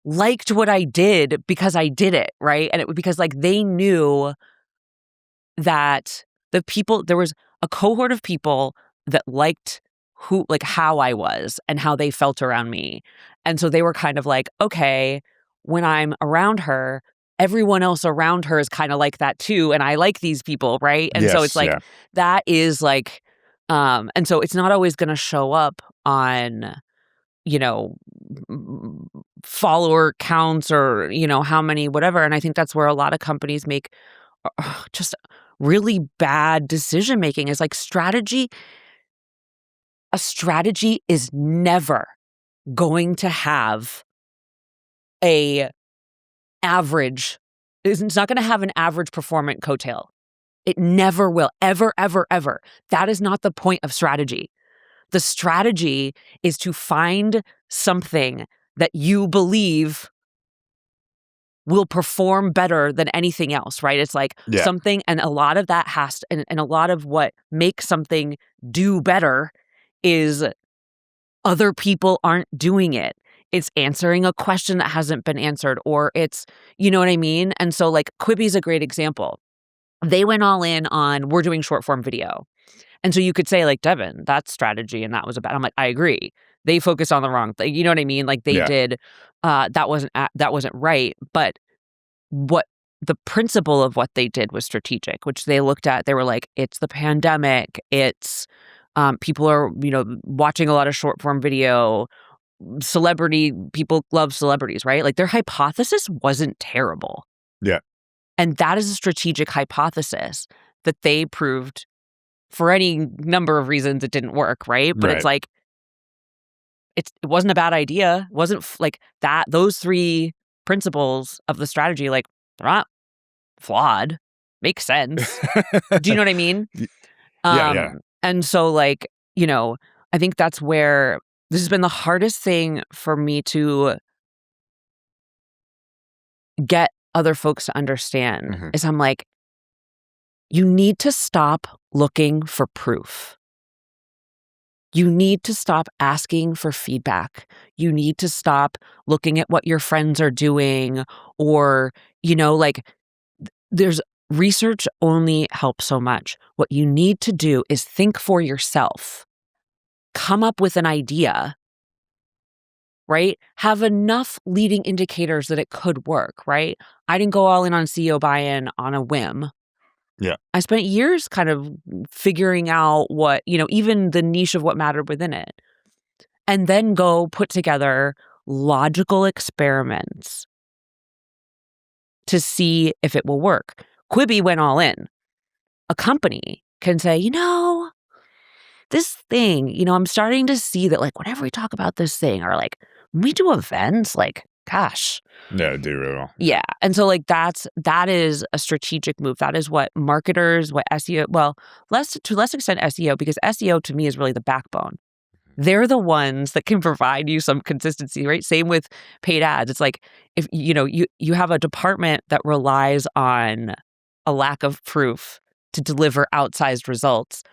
S1: liked what I did because I did it, right? And it was because they knew that there was a cohort of people that liked how I was and how they felt around me. And so they were kind of like, okay, when I'm around her, everyone else around her is kind of like that too. And I like these people, right? And so it's that is and so it's not always going to show up on follower counts or, how many, whatever. And I think that's where a lot of companies make just really bad decision making is like strategy. A strategy is never going to have it's not going to have an average performant coattail. It never will, ever, ever, ever. That is not the point of strategy. The strategy is to find something that you believe will perform better than anything else, right? It's like something, and a lot of that and a lot of what makes something do better is other people aren't doing it. It's answering a question that hasn't been answered, or it's, you know what I mean? And so like Quibi's a great example. They went all in on, we're doing short form video. And so you could say like, Devin, that's strategy and that was I'm like, I agree. They focused on the wrong thing. You know what I mean? Like they did, that wasn't right. But what the principle of what they did was strategic, which they looked at. They were like, it's the pandemic. It's people are, watching a lot of short form video. People love celebrities, right? Like their hypothesis wasn't terrible.
S2: Yeah.
S1: And that is a strategic hypothesis that they proved for any number of reasons it didn't work, right? But it's like, it wasn't a bad idea. It wasn't like that. Those three principles of the strategy, like they're not flawed, makes sense. Do you know what I mean?
S2: Yeah.
S1: And so like, I think that's where this has been the hardest thing for me to get other folks to understand is I'm like, you need to stop looking for proof. You need to stop asking for feedback. You need to stop looking at what your friends are doing or, there's research only helps so much. What you need to do is think for yourself. Come up with an idea, right? Have enough leading indicators that it could work, right? I didn't go all in on CEO buy-in on a whim.
S2: Yeah.
S1: I spent years kind of figuring out what, even the niche of what mattered within it. And then go put together logical experiments to see if it will work. Quibi went all in. A company can say, this thing, I'm starting to see that like whenever we talk about this thing or like when we do events, like, gosh.
S2: Yeah, do really well.
S1: Yeah. And so like that is a strategic move. That is what marketers, what SEO, to less extent SEO, because SEO to me is really the backbone. They're the ones that can provide you some consistency, right? Same with paid ads. It's like if you have a department that relies on a lack of proof to deliver outsized results.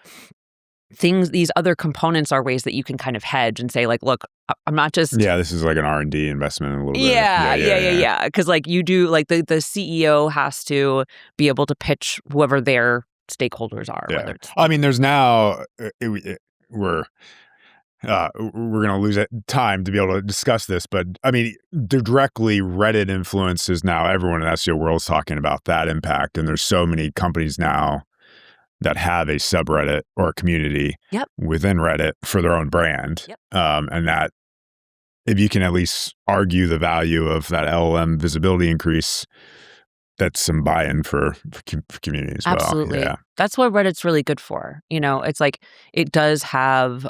S1: These other components are ways that you can kind of hedge and say like, look, I'm not just
S2: this is like an R&D investment a little bit.
S1: Yeah. Because like you do like the CEO has to be able to pitch whoever their stakeholders are.
S2: Yeah.
S1: Whether it's
S2: I mean, there's now we're going to lose time to be able to discuss this, but I mean, directly Reddit influences now everyone in the SEO world is talking about that impact, and there's so many companies now that have a subreddit or a community within Reddit for their own brand. And that if you can at least argue the value of that LLM visibility increase, that's some buy-in for communities as
S1: Absolutely.
S2: well. Yeah.
S1: That's what Reddit's really good for. It's like it does have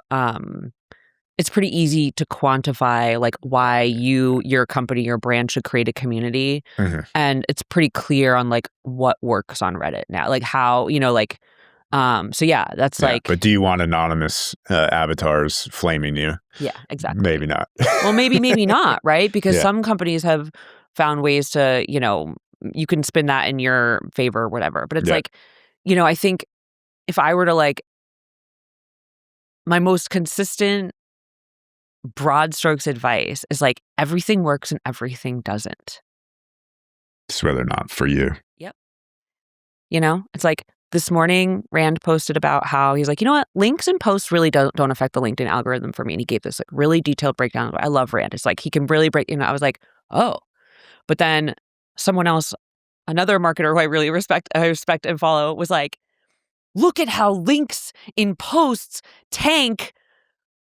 S1: it's pretty easy to quantify like why your company, your brand should create a community. And it's pretty clear on like what works on Reddit now. Like how, so yeah, that's like.
S2: But do you want anonymous avatars flaming you?
S1: Yeah, exactly.
S2: Maybe not.
S1: Well, maybe not, right? Because some companies have found ways to, you can spin that in your favor or whatever. But it's like, I think if I were to like, my most consistent broad strokes advice is like everything works and everything doesn't.
S2: Just whether or not for you.
S1: Yep. It's like this morning, Rand posted about how he's like, you know what? Links and posts really don't affect the LinkedIn algorithm for me. And he gave this like really detailed breakdown. I love Rand. It's like he can really break, I was like, oh. But then someone else, another marketer who I really respect and follow was like, look at how links in posts tank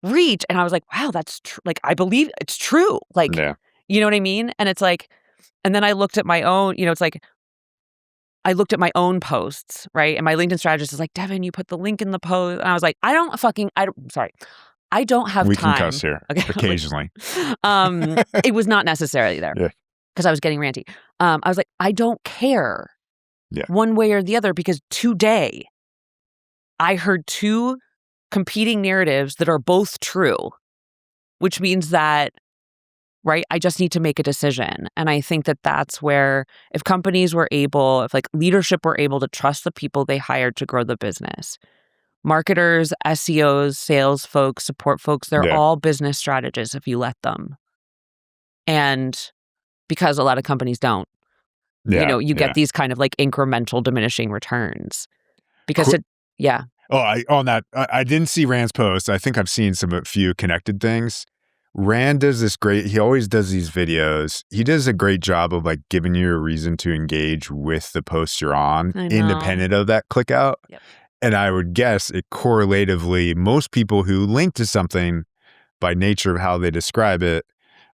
S1: reach. And I was like, wow, that's true. Like, I believe it's true. Like, you know what I mean? And it's like, and then I looked at my own, it's like, I looked at my own posts, right? And my LinkedIn strategist is like, Devin, you put the link in the post. And I was like, I don't have
S2: we
S1: time.
S2: can cuss here occasionally.
S1: It was not necessarily there because I was getting ranty. I was like, I don't care one way or the other, because today I heard two competing narratives that are both true, which means that, right, I just need to make a decision. And I think that that's where, if like leadership were able to trust the people they hired to grow the business, marketers, SEOs, sales folks, support folks, they're all business strategists if you let them. And because a lot of companies don't, you get these kind of like incremental diminishing returns. Because
S2: I didn't see Rand's post. I think I've seen a few connected things. Rand does he always does these videos. He does a great job of like giving you a reason to engage with the post you're on, independent of that click out. Yep. And I would guess it correlatively, most people who link to something by nature of how they describe it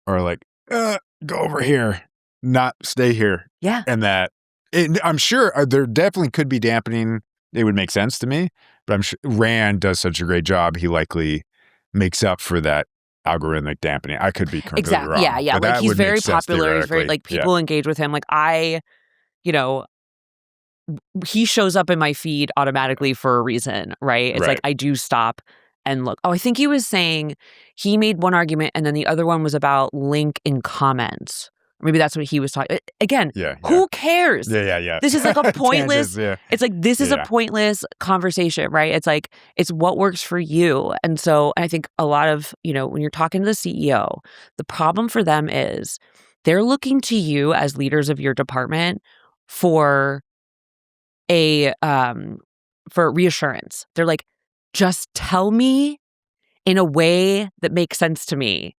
S2: are like, go over here, not stay here.
S1: Yeah.
S2: And I'm sure there definitely could be dampening. It would make sense to me, but I'm sure Rand does such a great job. He likely makes up for that algorithmic dampening. I could be completely wrong.
S1: Yeah. Like, he's very popular. He's very, like, people engage with him. Like, he shows up in my feed automatically for a reason, right? It's like, I do stop and look. Oh, I think he was saying he made one argument and then the other one was about link in comments. Maybe that's what he was talking. Again, who cares?
S2: Yeah.
S1: This is like a pointless. It's like, this is a pointless conversation, right? It's like, it's what works for you. And so I think a lot of, when you're talking to the CEO, the problem for them is they're looking to you as leaders of your department for for reassurance. They're like, just tell me in a way that makes sense to me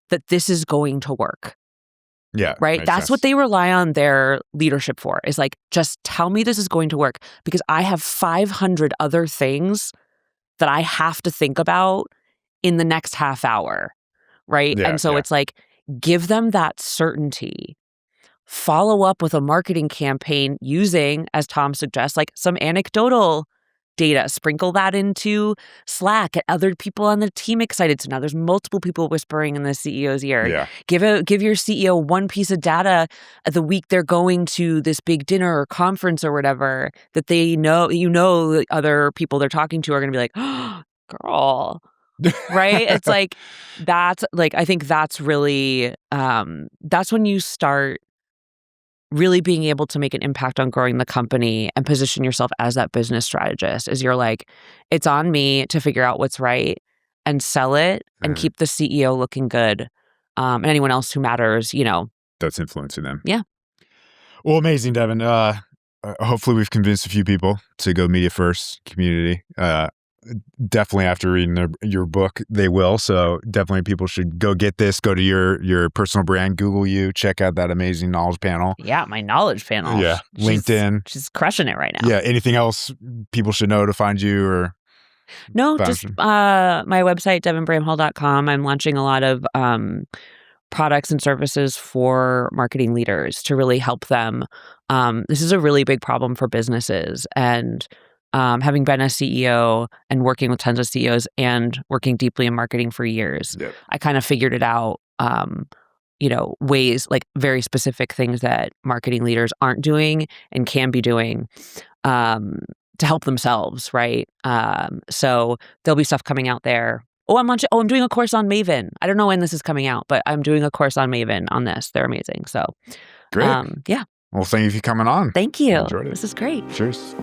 S1: that this is going to work.
S2: Yeah.
S1: Right. That's
S2: sense.
S1: What they rely on their leadership for, is like, just tell me this is going to work, because I have 500 other things that I have to think about in the next half hour. Right. And so it's like, give them that certainty. Follow up with a marketing campaign using, as Tom suggests, like some anecdotal data. Sprinkle that into Slack, get other people on the team excited. So now there's multiple people whispering in the CEO's ear.
S2: Yeah.
S1: Give your CEO one piece of data the week they're going to this big dinner or conference or whatever, that they know, the other people they're talking to are going to be like, oh, girl. Right? It's like, that's like, I think that's really, that's when you start really being able to make an impact on growing the company and position yourself as that business strategist. Is you're like, it's on me to figure out what's right and sell it and keep the CEO looking good, and anyone else who matters,
S2: that's influencing them.
S1: Yeah.
S2: Well, amazing, Devin. Hopefully we've convinced a few people to go media first community. Definitely after reading your book, they will. So definitely people should go get this, go to your personal brand, Google you, check out that amazing knowledge panel.
S1: Yeah, my knowledge panel.
S2: Yeah, LinkedIn.
S1: She's crushing it right now.
S2: Yeah, anything else people should know to find you or?
S1: No, just my website, devinbramhall.com. I'm launching a lot of products and services for marketing leaders to really help them. This is a really big problem for businesses, and having been a CEO and working with tons of CEOs and working deeply in marketing for years, I kind of figured it out, ways, like very specific things that marketing leaders aren't doing and can be doing to help themselves, right? So there'll be stuff coming out there. I'm doing a course on Maven. I don't know when this is coming out, but I'm doing a course on Maven on this. They're amazing. So
S2: great.
S1: Yeah.
S2: Well, thank you for coming on.
S1: Thank you.
S2: Enjoyed it.
S1: This is great.
S2: Cheers.